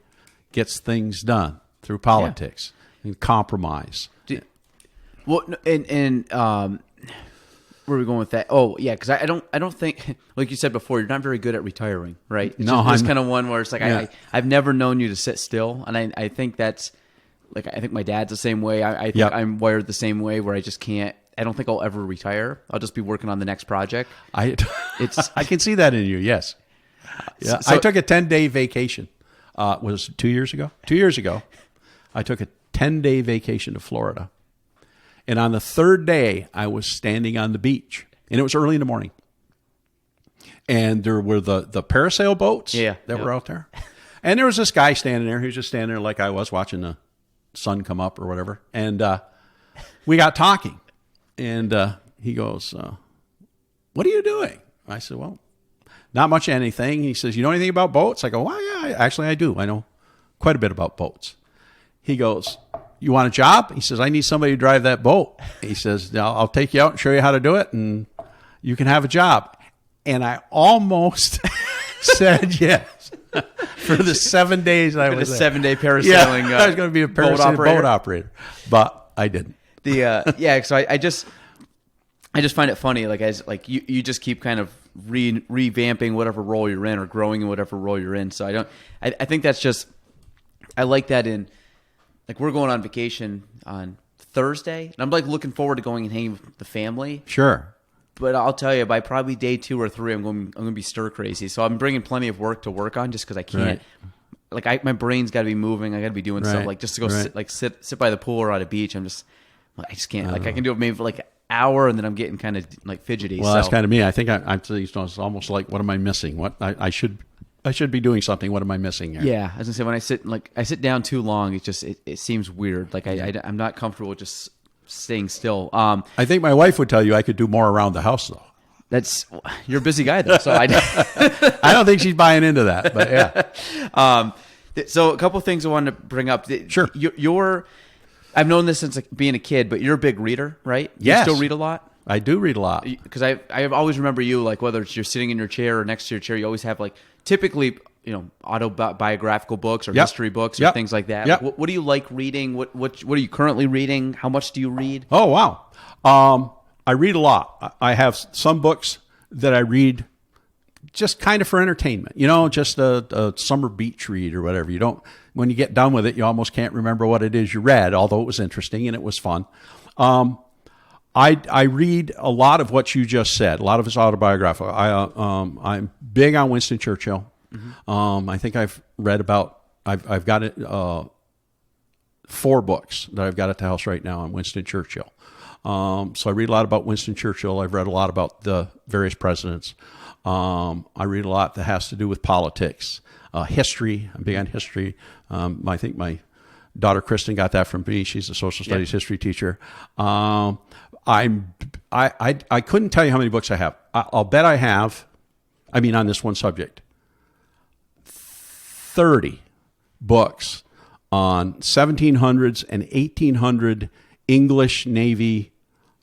gets things done, through politics and compromise. Where are we going with that? Oh, yeah, because I don't think, like you said before, you're not very good at retiring, right? It's kind of one where it's like I've never known you to sit still, and I think that's like I think my dad's the same way. I think I'm wired the same way, where I just can't. I don't think I'll ever retire. I'll just be working on the next project. I can see that in you. Yes. Yeah, I took a 10-day vacation. Was it 2 years ago? 2 years ago, I took a 10-day vacation to Florida. And on the third day, I was standing on the beach. And it was early in the morning. And there were the parasail boats that were out there. And there was this guy standing there. He was just standing there like I was, watching the sun come up or whatever. And we got talking. And he goes, what are you doing? I said, well, not much of anything. He says, you know anything about boats? I go, well, yeah, actually I do. I know quite a bit about boats. He goes, you want a job? He says, I need somebody to drive that boat. He says, I'll take you out and show you how to do it, and you can have a job. And I almost said yes for the 7 days I was there. 7-day parasailing. I was going to be a boat operator, but I didn't. So I just find it funny, like you just keep kind of revamping whatever role you're in, or growing in whatever role you're in. So I think that's just, I like that in, like, we're going on vacation on Thursday, and I'm like looking forward to going and hanging with the family. Sure. But I'll tell you, by probably day 2 or 3, I'm going to be stir crazy. So I'm bringing plenty of work to work on, just because I can't. Right. Like my brain's got to be moving. I got to be doing stuff, like just to go sit by the pool or at a beach. I just can't. Like I can do it maybe for like an hour, and then I'm getting kind of like fidgety. Well, that's kind of me. I think it's almost like, what am I missing? What I should be doing something. What am I missing here? Yeah, I was gonna say, when I sit down too long, it seems weird. Like I'm not comfortable with just staying still. I think my wife would tell you I could do more around the house though. You're a busy guy though, so I I don't think she's buying into that, but yeah. So a couple things I wanted to bring up. Sure. I've known this since like, being a kid, but you're a big reader, right? Yes. You still read a lot? I do read a lot. Because I always remember you, like whether it's you're sitting in your chair or next to your chair, you always have like typically, autobiographical books or history books or things like that. Yep. What do you like reading? What are you currently reading? How much do you read? Oh, wow. I read a lot. I have some books that I read just kind of for entertainment, just a summer beach read or whatever. When you get done with it, you almost can't remember what it is you read, although it was interesting and it was fun. I read a lot of what you just said. A lot of it's autobiographical. I'm big on Winston Churchill. Mm-hmm. I think I've got it, 4 books that I've got at the house right now on Winston Churchill. So I read a lot about Winston Churchill. I've read a lot about the various presidents. I read a lot that has to do with politics, history. I'm big on history. I think my daughter Kristen got that from me. She's a social studies history teacher. I couldn't tell you how many books I have. I'll bet I have, on this one subject, 30 books on 1700s and 1800 English Navy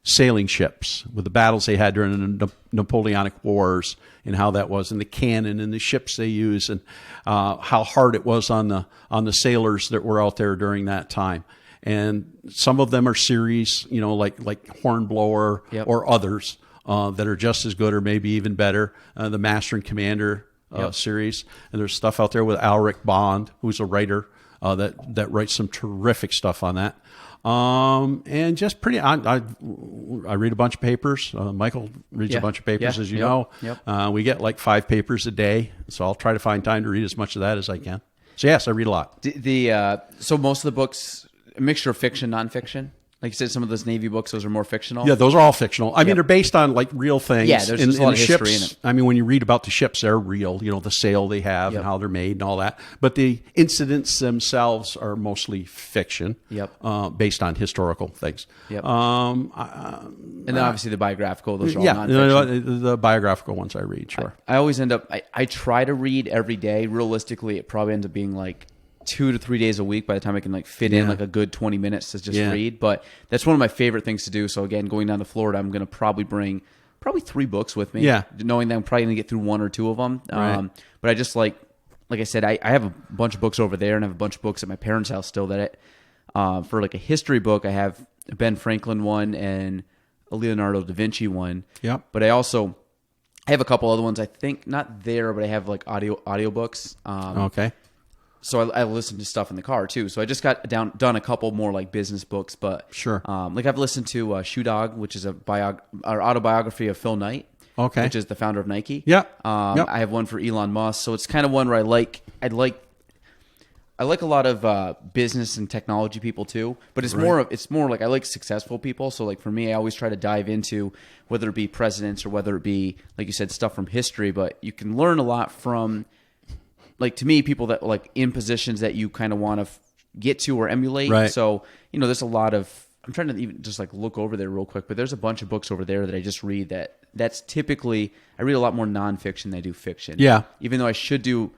sailing ships with the battles they had during the Napoleonic Wars and how that was, and the cannon and the ships they used, and how hard it was on the sailors that were out there during that time. And some of them are series, like Hornblower or others that are just as good or maybe even better. The Master and Commander series, and there's stuff out there with Alric Bond, who's a writer that writes some terrific stuff on that. And just I read a bunch of papers. Michael reads a bunch of papers, as you know. Yep. We get like 5 papers a day, so I'll try to find time to read as much of that as I can. So yes, I read a lot. So most of the books, a mixture of fiction, nonfiction. Like you said, some of those Navy books, those are more fictional. Yeah, those are all fictional. I mean, they're based on like real things. Yeah, there's a lot of history ships, in it. when you read about the ships, they're real. The sail they have and how they're made and all that. But the incidents themselves are mostly fiction. Based on historical things. And then obviously the biographical, those are all nonfiction. The biographical ones I read, sure. I always end up, I try to read every day. Realistically, it probably ends up being like 2 to 3 days a week by the time I can fit in like a good 20 minutes to just read. But that's one of my favorite things to do. So again, going down to Florida, I'm going to probably bring 3 books with me, knowing that I'm probably going to get through 1 or 2 of them. Right. But I just like I said, I have a bunch of books over there and I have a bunch of books at my parents' house still that for like a history book, I have a Ben Franklin one and a Leonardo da Vinci one. Yep. But I have a couple other ones, I think not there, but I have like audiobooks. Okay. So I listen to stuff in the car too. So I just got done a couple more like business books, but sure. Like I've listened to Shoe Dog, which is autobiography of Phil Knight, which is the founder of Nike. Yeah. I have one for Elon Musk. So it's kind of one where I like a lot of business and technology people too, but it's more like I like successful people. So like for me, I always try to dive into whether it be presidents or whether it be, like you said, stuff from history, but you can learn a lot from, like, to me, people that like in positions that you kind of want to get to or emulate. Right. So, there's a lot of, I'm trying to even just like look over there real quick, but there's a bunch of books over there that I just read that's typically, I read a lot more nonfiction than I do fiction. Yeah. Even though I should do,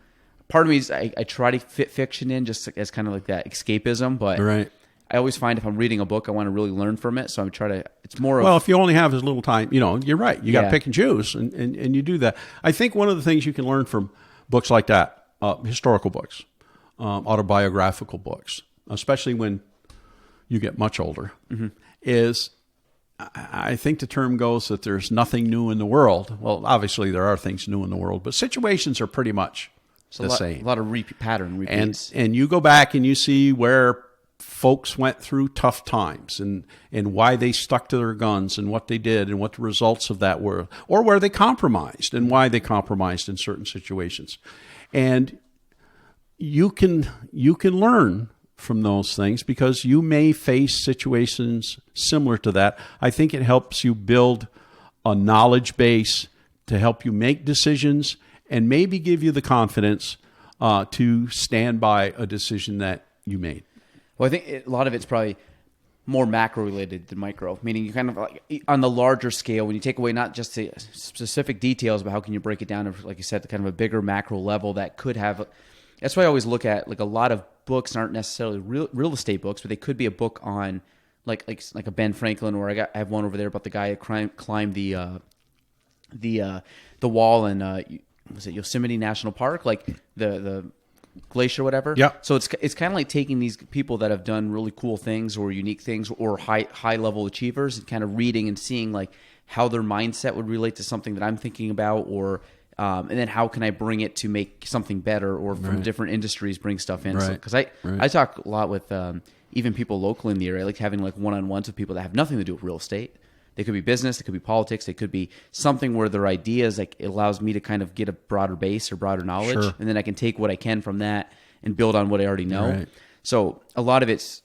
part of me is I try to fit fiction in just as kind of like that escapism, but right. I always find if I'm reading a book, I want to really learn from it. So I'm trying to, it's more of... Well, if you only have as little time, you're right. You got to pick and choose and you do that. I think one of the things you can learn from books like that, historical books, autobiographical books, especially when you get much older, is I think the term goes that there's nothing new in the world. Well, obviously there are things new in the world, but situations are pretty much the same. A lot of pattern repeats. And you go back and you see where folks went through tough times and why they stuck to their guns and what they did and what the results of that were, or where they compromised and why they compromised in certain situations. And you can learn from those things because you may face situations similar to that. I think it helps you build a knowledge base to help you make decisions and maybe give you the confidence to stand by a decision that you made. Well, I think a lot of it's probably more macro related than micro, meaning you kind of like on the larger scale, when you take away not just the specific details, but how can you break it down to, like you said, the kind of a bigger macro level that could have. That's why I always look at like a lot of books aren't necessarily real estate books, but they could be a book on like a Ben Franklin, or I have one over there about the guy that climbed the wall in was it Yosemite National Park, like the glacier, whatever. Yeah. So it's kind of like taking these people that have done really cool things or unique things or high level achievers and kind of reading and seeing like how their mindset would relate to something that I'm thinking about, or and then how can I bring it to make something better, or from different industries bring stuff in. Because I talk a lot with even people locally in the area, like having like one-on-ones with people that have nothing to do with real estate. They could be business, it could be politics, they could be something where their ideas, like it allows me to kind of get a broader base or broader knowledge, and then I can take what I can from that and build on what I already know. Right. So a lot of it's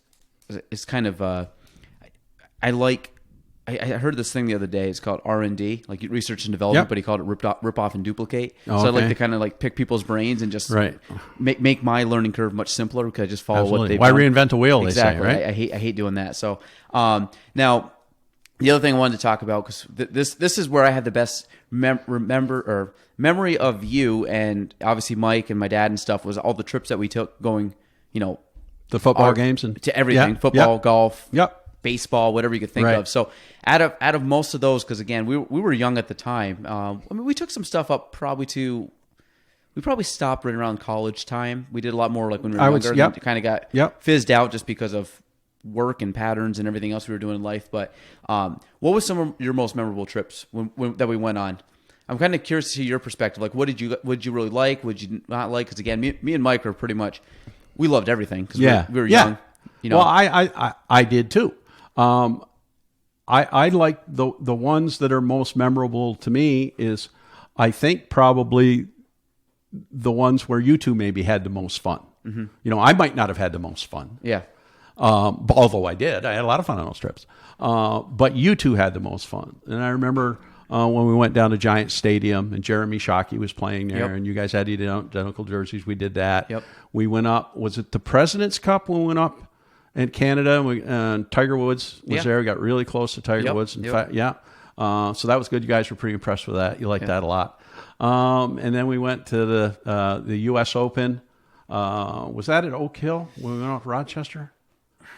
kind of I heard this thing the other day. It's called R&D, like research and development, but he called it rip off and duplicate. So I like to kind of like pick people's brains and just make my learning curve much simpler, because I just follow what they've done. Why reinvent a wheel? Exactly. They say, right? I hate doing that. So now the other thing I wanted to talk about, because this is where I had the best memory of you, and obviously Mike and my dad and stuff, was all the trips that we took going, the football games and to everything, football, golf, baseball, whatever you could think Right. of. So out of most of those, because again, we were young at the time. I mean, we took some stuff up we probably stopped right around college time. We did a lot more like when we were younger. Yep. Kind of got fizzed out just because of work and patterns and everything else we were doing in life. But what was some of your most memorable trips that we went on? I'm kind of curious to see your perspective. Like, what did you really like? Would you not like? Because again, me and Mike are pretty much, we loved everything because we were young. Well, I did too. I like the ones that are most memorable to me is, I think, probably the ones where you two maybe had the most fun. Mm-hmm. I might not have had the most fun. Yeah. Although I did. I had a lot of fun on those trips. But you two had the most fun. And I remember when we went down to Giant Stadium and Jeremy Shockey was playing there, and you guys had identical jerseys. We did that. Yep. We went up. Was it the President's Cup when we went up in Canada? And Tiger Woods was there. We got really close to Tiger Woods. In fact, so that was good. You guys were pretty impressed with that. You liked that a lot. And then we went to the U.S. Open. Was that at Oak Hill when we went off Rochester?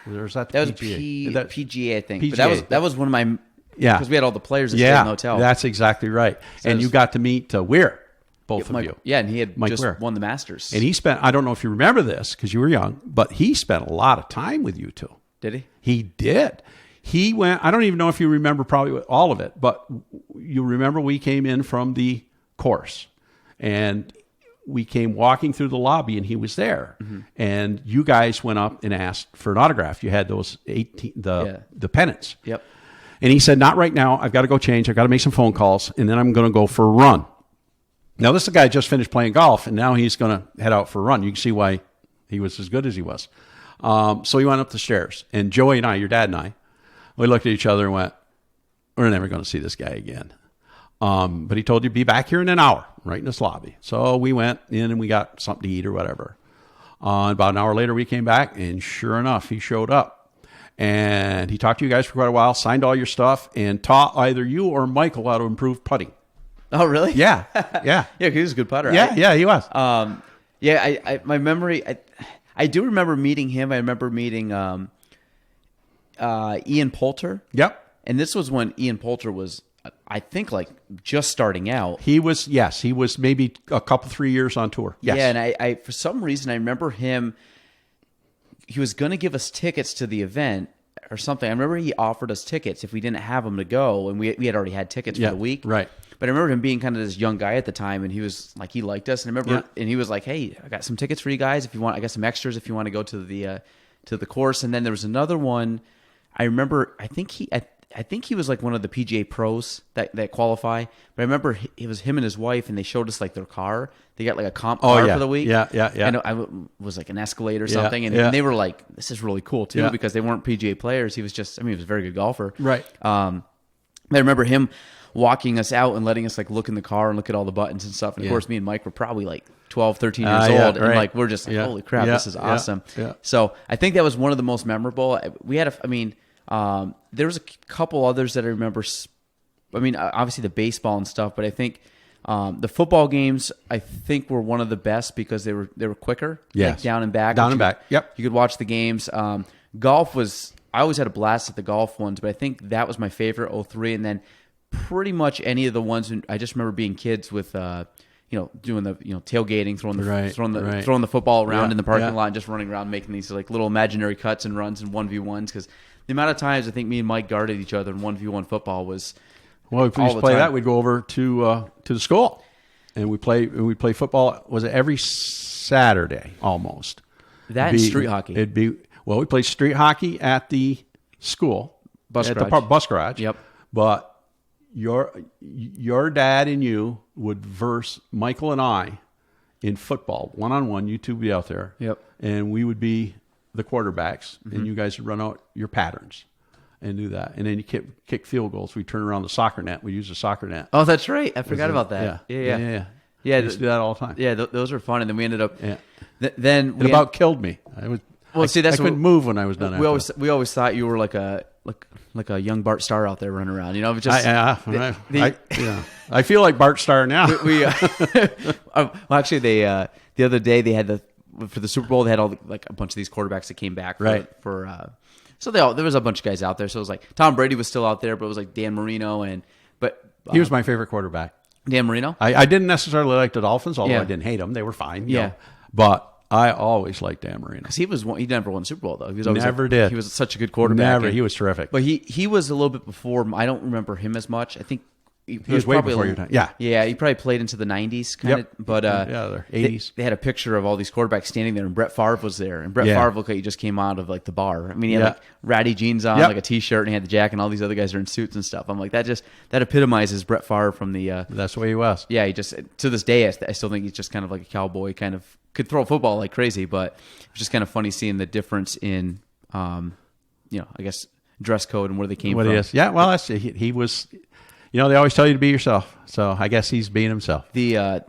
Or was that was PGA? PGA, I think. PGA. But that was one of my... because we had all the players that stayed in the hotel. That's exactly right. So and you got to meet Weir, both of you. Yeah, and he had Mike just Weir. won the Masters. And he spent, I don't know if you remember this because you were young, but he spent a lot of time with you two. Did he? He did. He went, I don't even know if you remember probably all of it, but you remember we came in from the course and we came walking through the lobby and he was there. Mm-hmm. And you guys went up and asked for an autograph. You had those 18, the pennants. Yep. And he said, not right now. I've got to go change. I've got to make some phone calls, and then I'm going to go for a run. Now, this is a guy just finished playing golf, and now he's going to head out for a run. You can see why he was as good as he was. So he went up the stairs, and Joey and I, your dad and I, we looked at each other and went, we're never going to see this guy again. But he told you, be back here in an hour, right in this lobby. So we went in and we got something to eat or whatever. About an hour later, we came back, and sure enough, he showed up. And he talked to you guys for quite a while, signed all your stuff, and taught either you or Michael how to improve putting. Oh, really? Yeah. Yeah, he was a good putter. Yeah, he was. My memory, I do remember meeting him. I remember meeting Ian Poulter. Yep. And this was when Ian Poulter was, I think, like just starting out. He was maybe a couple, 3 years on tour. Yes. Yeah, and I for some reason, I remember him. He was going to give us tickets to the event or something. I remember he offered us tickets if we didn't have them to go, and we had already had tickets for the week. Right. But I remember him being kind of this young guy at the time, and he was like, he liked us. And I remember, and he was like, "Hey, I got some tickets for you guys if you want. I got some extras if you want to go to the course." And then there was another one. I remember. I think he was like one of the PGA pros that qualify. But I remember it was him and his wife, and they showed us like their car. They got like a comp car for the week. Yeah. And I was like an Escalade or something. And they were like, this is really cool too, because they weren't PGA players. He was just, he was a very good golfer. Right. I remember him walking us out and letting us like look in the car and look at all the buttons and stuff. And of course, me and Mike were probably like 12, 13 years old. And like, we're just like, holy crap, this is awesome. Yeah. So I think that was one of the most memorable. We had There was a couple others that I remember. I mean, obviously the baseball and stuff, but I think the football games I think were one of the best because they were quicker. Yes. Like down and back. Down and back. Yep. You could watch the games. Golf was. I always had a blast at the golf ones, but I think that was my favorite. 03, and then pretty much any of the ones. I just remember being kids with. Doing the tailgating, throwing the football around in the parking lot, and just running around making these like little imaginary cuts and runs and 1v1s. Because the amount of times I think me and Mike guarded each other in 1v1 football was. Well, if we used to play that, we'd go over to the school, and we play football. Was it every Saturday almost? That and street hockey. We played street hockey at the school, the bus garage. Yep. But your dad and you would verse Michael and I in football, 1-on-1. You two would be out there. Yep. And we would be the quarterbacks, and you guys would run out your patterns and do that. And then you kick field goals. We turn around the soccer net. We use the soccer net. Oh, that's right. I forgot about that. Yeah. We used to do that all the time. Yeah, those were fun. And then we ended up. Yeah. Then it about killed me. I couldn't move when I was done. We always thought you were like a young Bart Starr out there running around. I feel like Bart Starr now. Actually, the other day they had for the Super Bowl, they had a bunch of these quarterbacks that came back so there was a bunch of guys out there. So it was like Tom Brady was still out there, but it was like Dan Marino he was my favorite quarterback. Dan Marino. I didn't necessarily like the Dolphins, although I didn't hate them. They were fine. You know. But I always liked Dan Marino because he never won the Super Bowl though. He was always did. He was such a good quarterback. He was terrific. But he was a little bit before. I don't remember him as much. I think he was way before your time. Yeah. He probably played into the 90s kind of. But the 80s. They had a picture of all these quarterbacks standing there, and Brett Favre was there. And Brett Favre looked like he just came out of like the bar. I mean, he had like ratty jeans on, like a t-shirt, and he had the jacket. And all these other guys are in suits and stuff. I'm like, that epitomizes Brett Favre from the. That's the way he was. Yeah, he just to this day I still think he's just kind of like a cowboy, kind of could throw a football like crazy. But it's just kind of funny seeing the difference in, I guess dress code and where they came from. He is. Yeah, well, he was. They always tell you to be yourself. So I guess he's being himself. And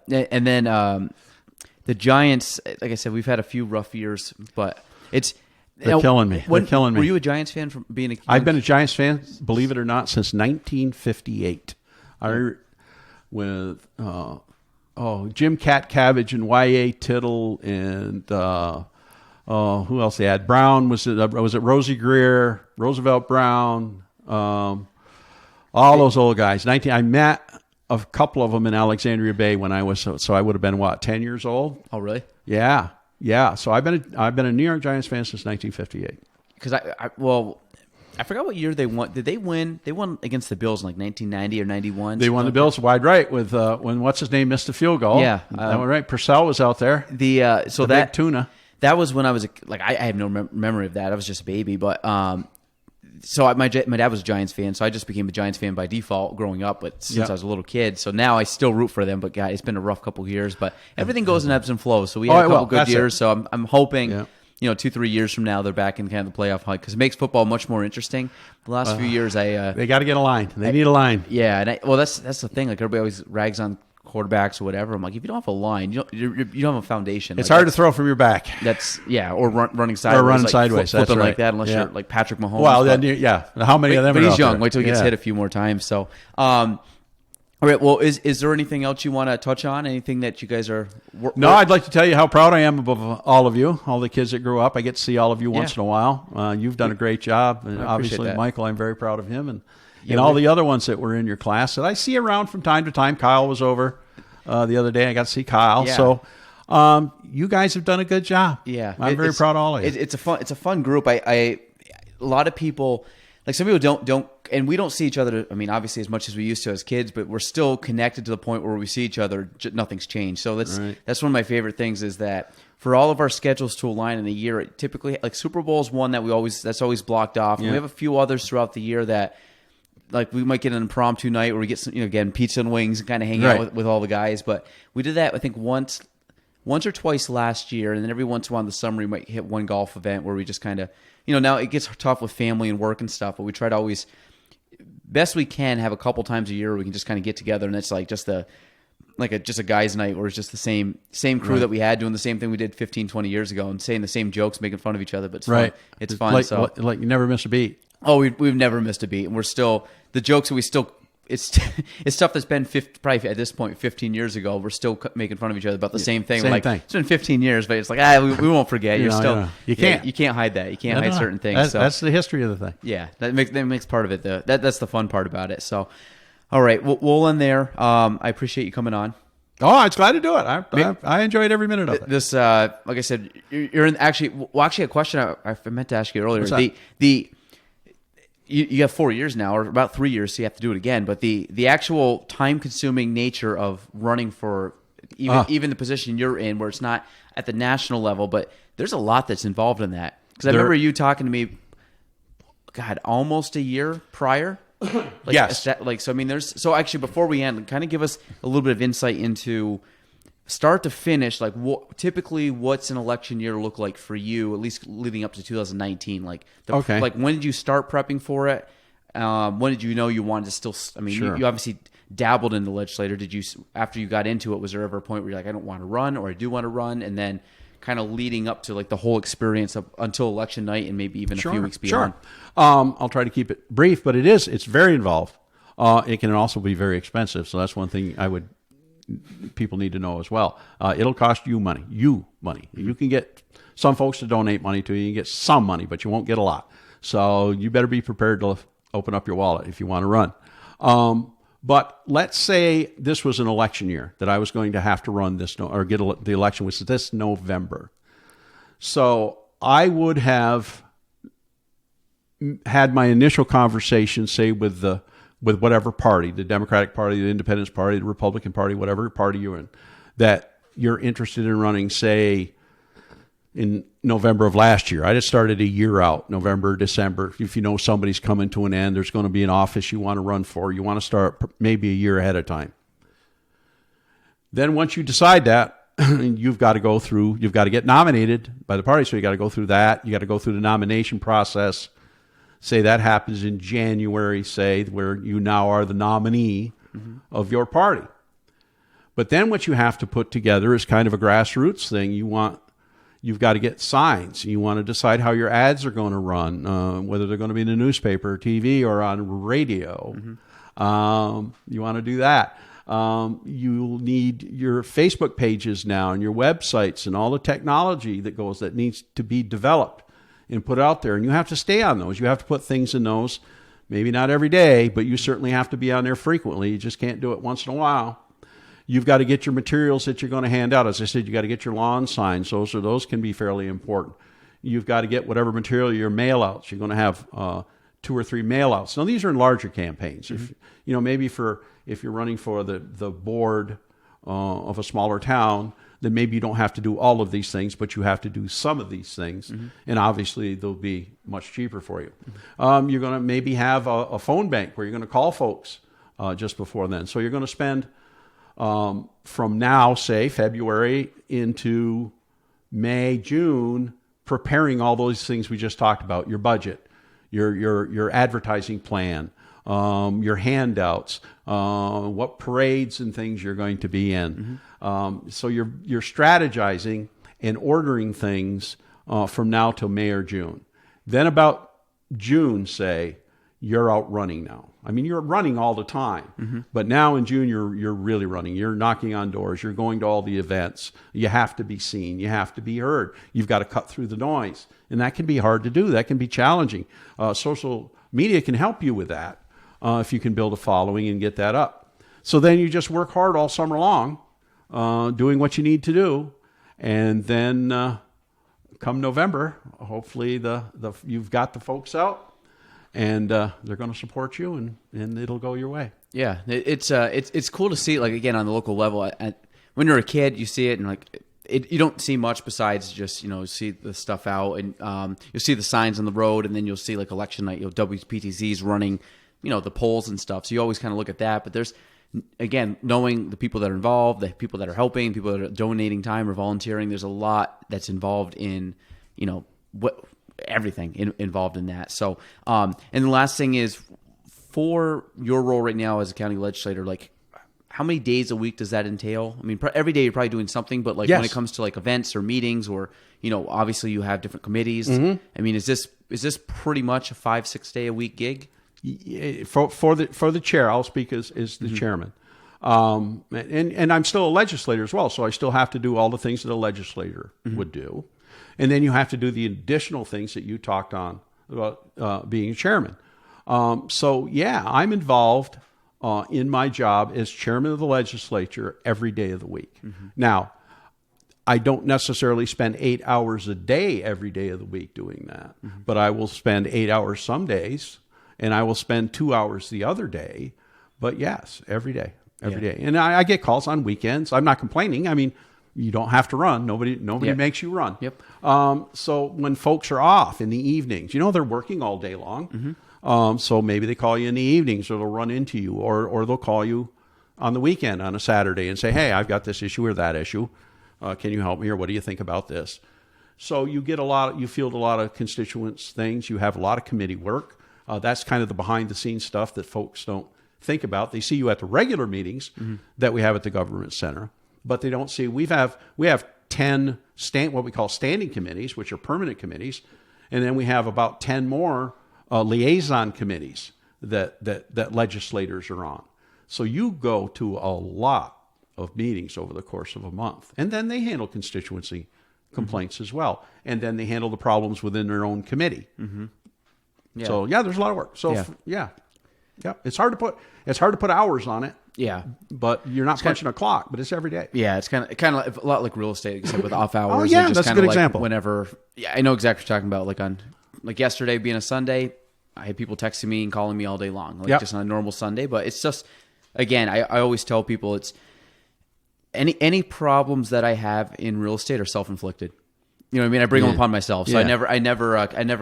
then the Giants, like I said, we've had a few rough years, but they're killing me. They're killing me. Were you a Giants fan from being a kid? I've been a Giants fan, believe it or not, since 1958. With Jim Cabbage and Y.A. Tittle and who else they had? Brown was it Rosie Greer, Roosevelt Brown. All those old guys. I met a couple of them in Alexandria Bay when I was so I would have been 10 years old. Oh, really? Yeah. So I've been a New York Giants fan since 1958. Because I forgot what year they won. Did they win? They won against the Bills in like 1990 or 91. They won the Bills wide right with when what's his name missed the field goal. Yeah, that one right. Purcell was out there. The big tuna. That was when I was I have no memory of that. I was just a baby, but. So my dad was a Giants fan, so I just became a Giants fan by default growing up. But since I was a little kid, so now I still root for them. But God, it's been a rough couple of years. But everything goes in ebbs and flows. So we had a couple good years. So I'm hoping, 2-3 years from now they're back in kind of the playoff hunt because it makes football much more interesting. The last few years, they got to get a line. They need a line. Yeah, and that's the thing. Like everybody always rags on quarterbacks or whatever. I'm like, if you don't have a line, you don't have a foundation. It's hard to throw from your back. Or running sideways. Or running sideways. Flipping right. like that, unless you're like Patrick Mahomes. Well, then how many of them? But he's young. There? Wait till he gets hit a few more times. So, all right. Well, is there anything else you want to touch on? Anything that you guys are? No, I'd like to tell you how proud I am of all of you, all the kids that grew up. I get to see all of you once in a while. You've done a great job, and obviously Michael, I'm very proud of him, and all the other ones that were in your class that I see around from time to time. Kyle was over. The other day I got to see Kyle. Yeah. So you guys have done a good job. Yeah. I'm very proud of all of you. It's a fun group. A lot of people, like some people don't, and we don't see each other, I mean, obviously as much as we used to as kids, but we're still connected to the point where we see each other, nothing's changed. So that's one of my favorite things is that for all of our schedules to align in a year, typically like Super Bowl is one that that's always blocked off. Yeah. And we have a few others throughout the year that like we might get an impromptu night where we get some, again, pizza and wings and kind of hang out with all the guys. But we did that, I think, once or twice last year. And then every once in a while in the summer, we might hit one golf event where we just kind of, now it gets tough with family and work and stuff. But we try to always, best we can, have a couple times a year where we can just kind of get together. And it's like just like just a guys' night where it's just the same crew that we had doing the same thing we did 15, 20 years ago and saying the same jokes, making fun of each other. But it's fun. It's fun. Like you never miss a beat. Oh, we've never missed a beat, and we're still the jokes that we still. It's stuff that's been probably at this point 15 years ago. We're still making fun of each other about the same thing. Same like thing. It's been 15 years, but it's like we won't forget. You're still you can't you can't hide that. You can't hide certain things. That's the history of the thing. Yeah, that makes part of it. That's the fun part about it. So, all right, we'll end there. I appreciate you coming on. Oh, I was glad to do it. I enjoyed every minute of it. This, like I said, you're in actually a question I meant to ask you earlier. What's that? You have 4 years now, or about 3 years, so you have to do it again. But the actual time-consuming nature of running for even the position you're in, where it's not at the national level, but there's a lot that's involved in that. Because I remember you talking to me, God, almost a year prior. Yes. So I mean, so actually before we end, kind of give us a little bit of insight into start to finish, like typically what's an election year look like for you, at least leading up to 2019? Like, like when did you start prepping for it? When did you know you wanted to still? I mean, Sure. you obviously dabbled in the legislature. Did you, after you got into it, was there ever a point where you're like, I don't want to run, or I do want to run, and then kind of leading up to like the whole experience until election night, and maybe even a few weeks beyond? Sure. I'll try to keep it brief, but it's very involved. It can also be very expensive, so that's one thing people need to know as well. It'll cost you money. You can get some folks to donate money to you. You can get some money, but you won't get a lot. So you better be prepared to open up your wallet if you want to run. But let's say this was an election year that I was going to have to run the election was this November. So I would have had my initial conversation, say with whatever party, the Democratic Party, the Independence Party, the Republican Party, whatever party you're in, that you're interested in running, say, in November of last year. I just started a year out, November, December. If you know somebody's coming to an end, there's going to be an office you want to run for, you want to start maybe a year ahead of time. Then once you decide that, you've got to get nominated by the party, so you got to go through that. You got to go through the nomination process. Say that happens in January, say, where you now are the nominee of your party. But then what you have to put together is kind of a grassroots thing. You've got to get signs. You want to decide how your ads are going to run, whether they're going to be in the newspaper, TV, or on radio. You want to do that. You'll need your Facebook pages now and your websites and all the technology that needs to be developed and put out there. And you have to stay on those. You have to put things in those, maybe not every day, but you certainly have to be on there frequently. You just can't do it once in a while. You've got to get your materials that you're going to hand out. As I said, you got to get your lawn signs. Those can be fairly important. You've got to get whatever material, your mail-outs. You're going to have 2 or 3 mail-outs. Now, these are in larger campaigns. If maybe if you're running for the board of a smaller town, then maybe you don't have to do all of these things, but you have to do some of these things. And obviously, they'll be much cheaper for you. You're going to maybe have a phone bank where you're going to call folks just before then. So you're going to spend from now, say, February into May, June, preparing all those things we just talked about, your budget, your advertising plan, your handouts, what parades and things you're going to be in. So you're strategizing and ordering things from now till May or June. Then about June, say, you're out running now. I mean, you're running all the time, but now in June, you're really running. You're knocking on doors. You're going to all the events. You have to be seen. You have to be heard. You've got to cut through the noise, and that can be hard to do. That can be challenging. Social media can help you with that if you can build a following and get that up. So then you just work hard all summer long, doing what you need to do, and then come November, hopefully you've got the folks out. And they're going to support you, and it'll go your way. Yeah, it's cool to see, like, again, on the local level. When you're a kid, you see it, and you don't see much besides just see the stuff out, and you'll see the signs on the road, and then you'll see like election night, WPTZ's running, the polls and stuff. So you always kind of look at that. But there's, again, knowing the people that are involved, the people that are helping, people that are donating time or volunteering. There's a lot that's involved in everything involved in that. So, and the last thing is, for your role right now as a county legislator, like, how many days a week does that entail? I mean, every day you're probably doing something, but like Yes. when it comes to like events or meetings, or obviously you have different committees. Mm-hmm. I mean, is this pretty much a 5-6 day a week gig? For the chair, I'll speak as the chairman. And I'm still a legislator as well, so I still have to do all the things that a legislator would do. And then you have to do the additional things that you talked on about being a chairman. So, yeah, I'm involved in my job as chairman of the legislature every day of the week. Now, I don't necessarily spend 8 hours a day every day of the week doing that, but I will spend 8 hours some days, and I will spend 2 hours the other day. But yes, every day. And I get calls on weekends. I'm not complaining. I mean, you don't have to run. Nobody makes you run. Yep. So when folks are off in the evenings, they're working all day long. So maybe they call you in the evenings, or they'll run into you, or they'll call you on the weekend on a Saturday and say, hey, I've got this issue or that issue. Can you help me? Or what do you think about this? So you field a lot of constituents things. You have a lot of committee work. That's kind of the behind the scenes stuff that folks don't think about. They see you at the regular meetings that we have at the government center, but they don't see we have 10 what we call standing committees, which are permanent committees, and then we have about 10 more liaison committees that legislators are on. So you go to a lot of meetings over the course of a month, and then they handle constituency complaints as well, and then they handle the problems within their own committee. Yeah. So there's a lot of work. So yeah, it's hard to put hours on it. Yeah, but you're not punching a clock. But it's every day. Yeah, it's kind of a lot like real estate, except with off hours. Oh yeah, just that's a kinda good like example. Whenever, I know exactly what you're talking about. Like yesterday being a Sunday, I had people texting me and calling me all day long, just on a normal Sunday. But it's just, again, I always tell people it's any problems that I have in real estate are self-inflicted. You know what I mean? I bring them upon myself. So I never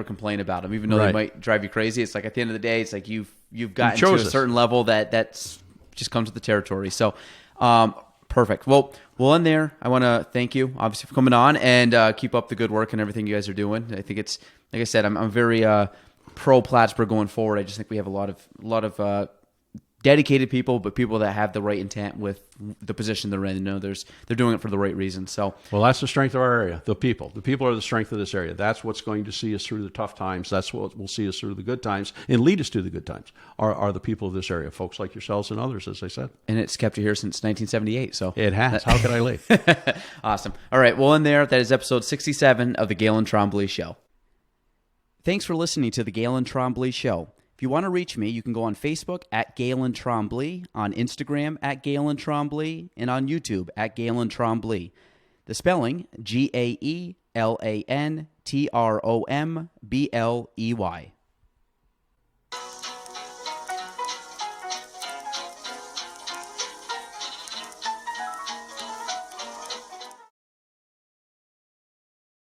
complain about them, even though they might drive you crazy. It's like at the end of the day, it's like you've gotten to a certain level that's just comes with the territory. So, perfect. Well, we'll end there. I want to thank you, obviously, for coming on, and keep up the good work and everything you guys are doing. I think it's, like I said, I'm very pro Plattsburgh going forward. I just think we have a lot of dedicated people, but people that have the right intent with the position they're in. They're doing it for the right reasons. So, well, that's the strength of our area. The people are the strength of this area. That's what's going to see us through the tough times. That's what will see us through the good times and lead us to the good times. Are the people of this area, folks like yourselves and others, as I said. And it's kept you here since 1978. So it has. How could I leave? Awesome. All right. Well, in there, that is episode 67 of the Galen Trombley Show. Thanks for listening to the Galen Trombley Show. If you want to reach me, you can go on Facebook at Galen Trombley, on Instagram at Galen Trombley, and on YouTube at Galen Trombley. The spelling, GaelanTrombley.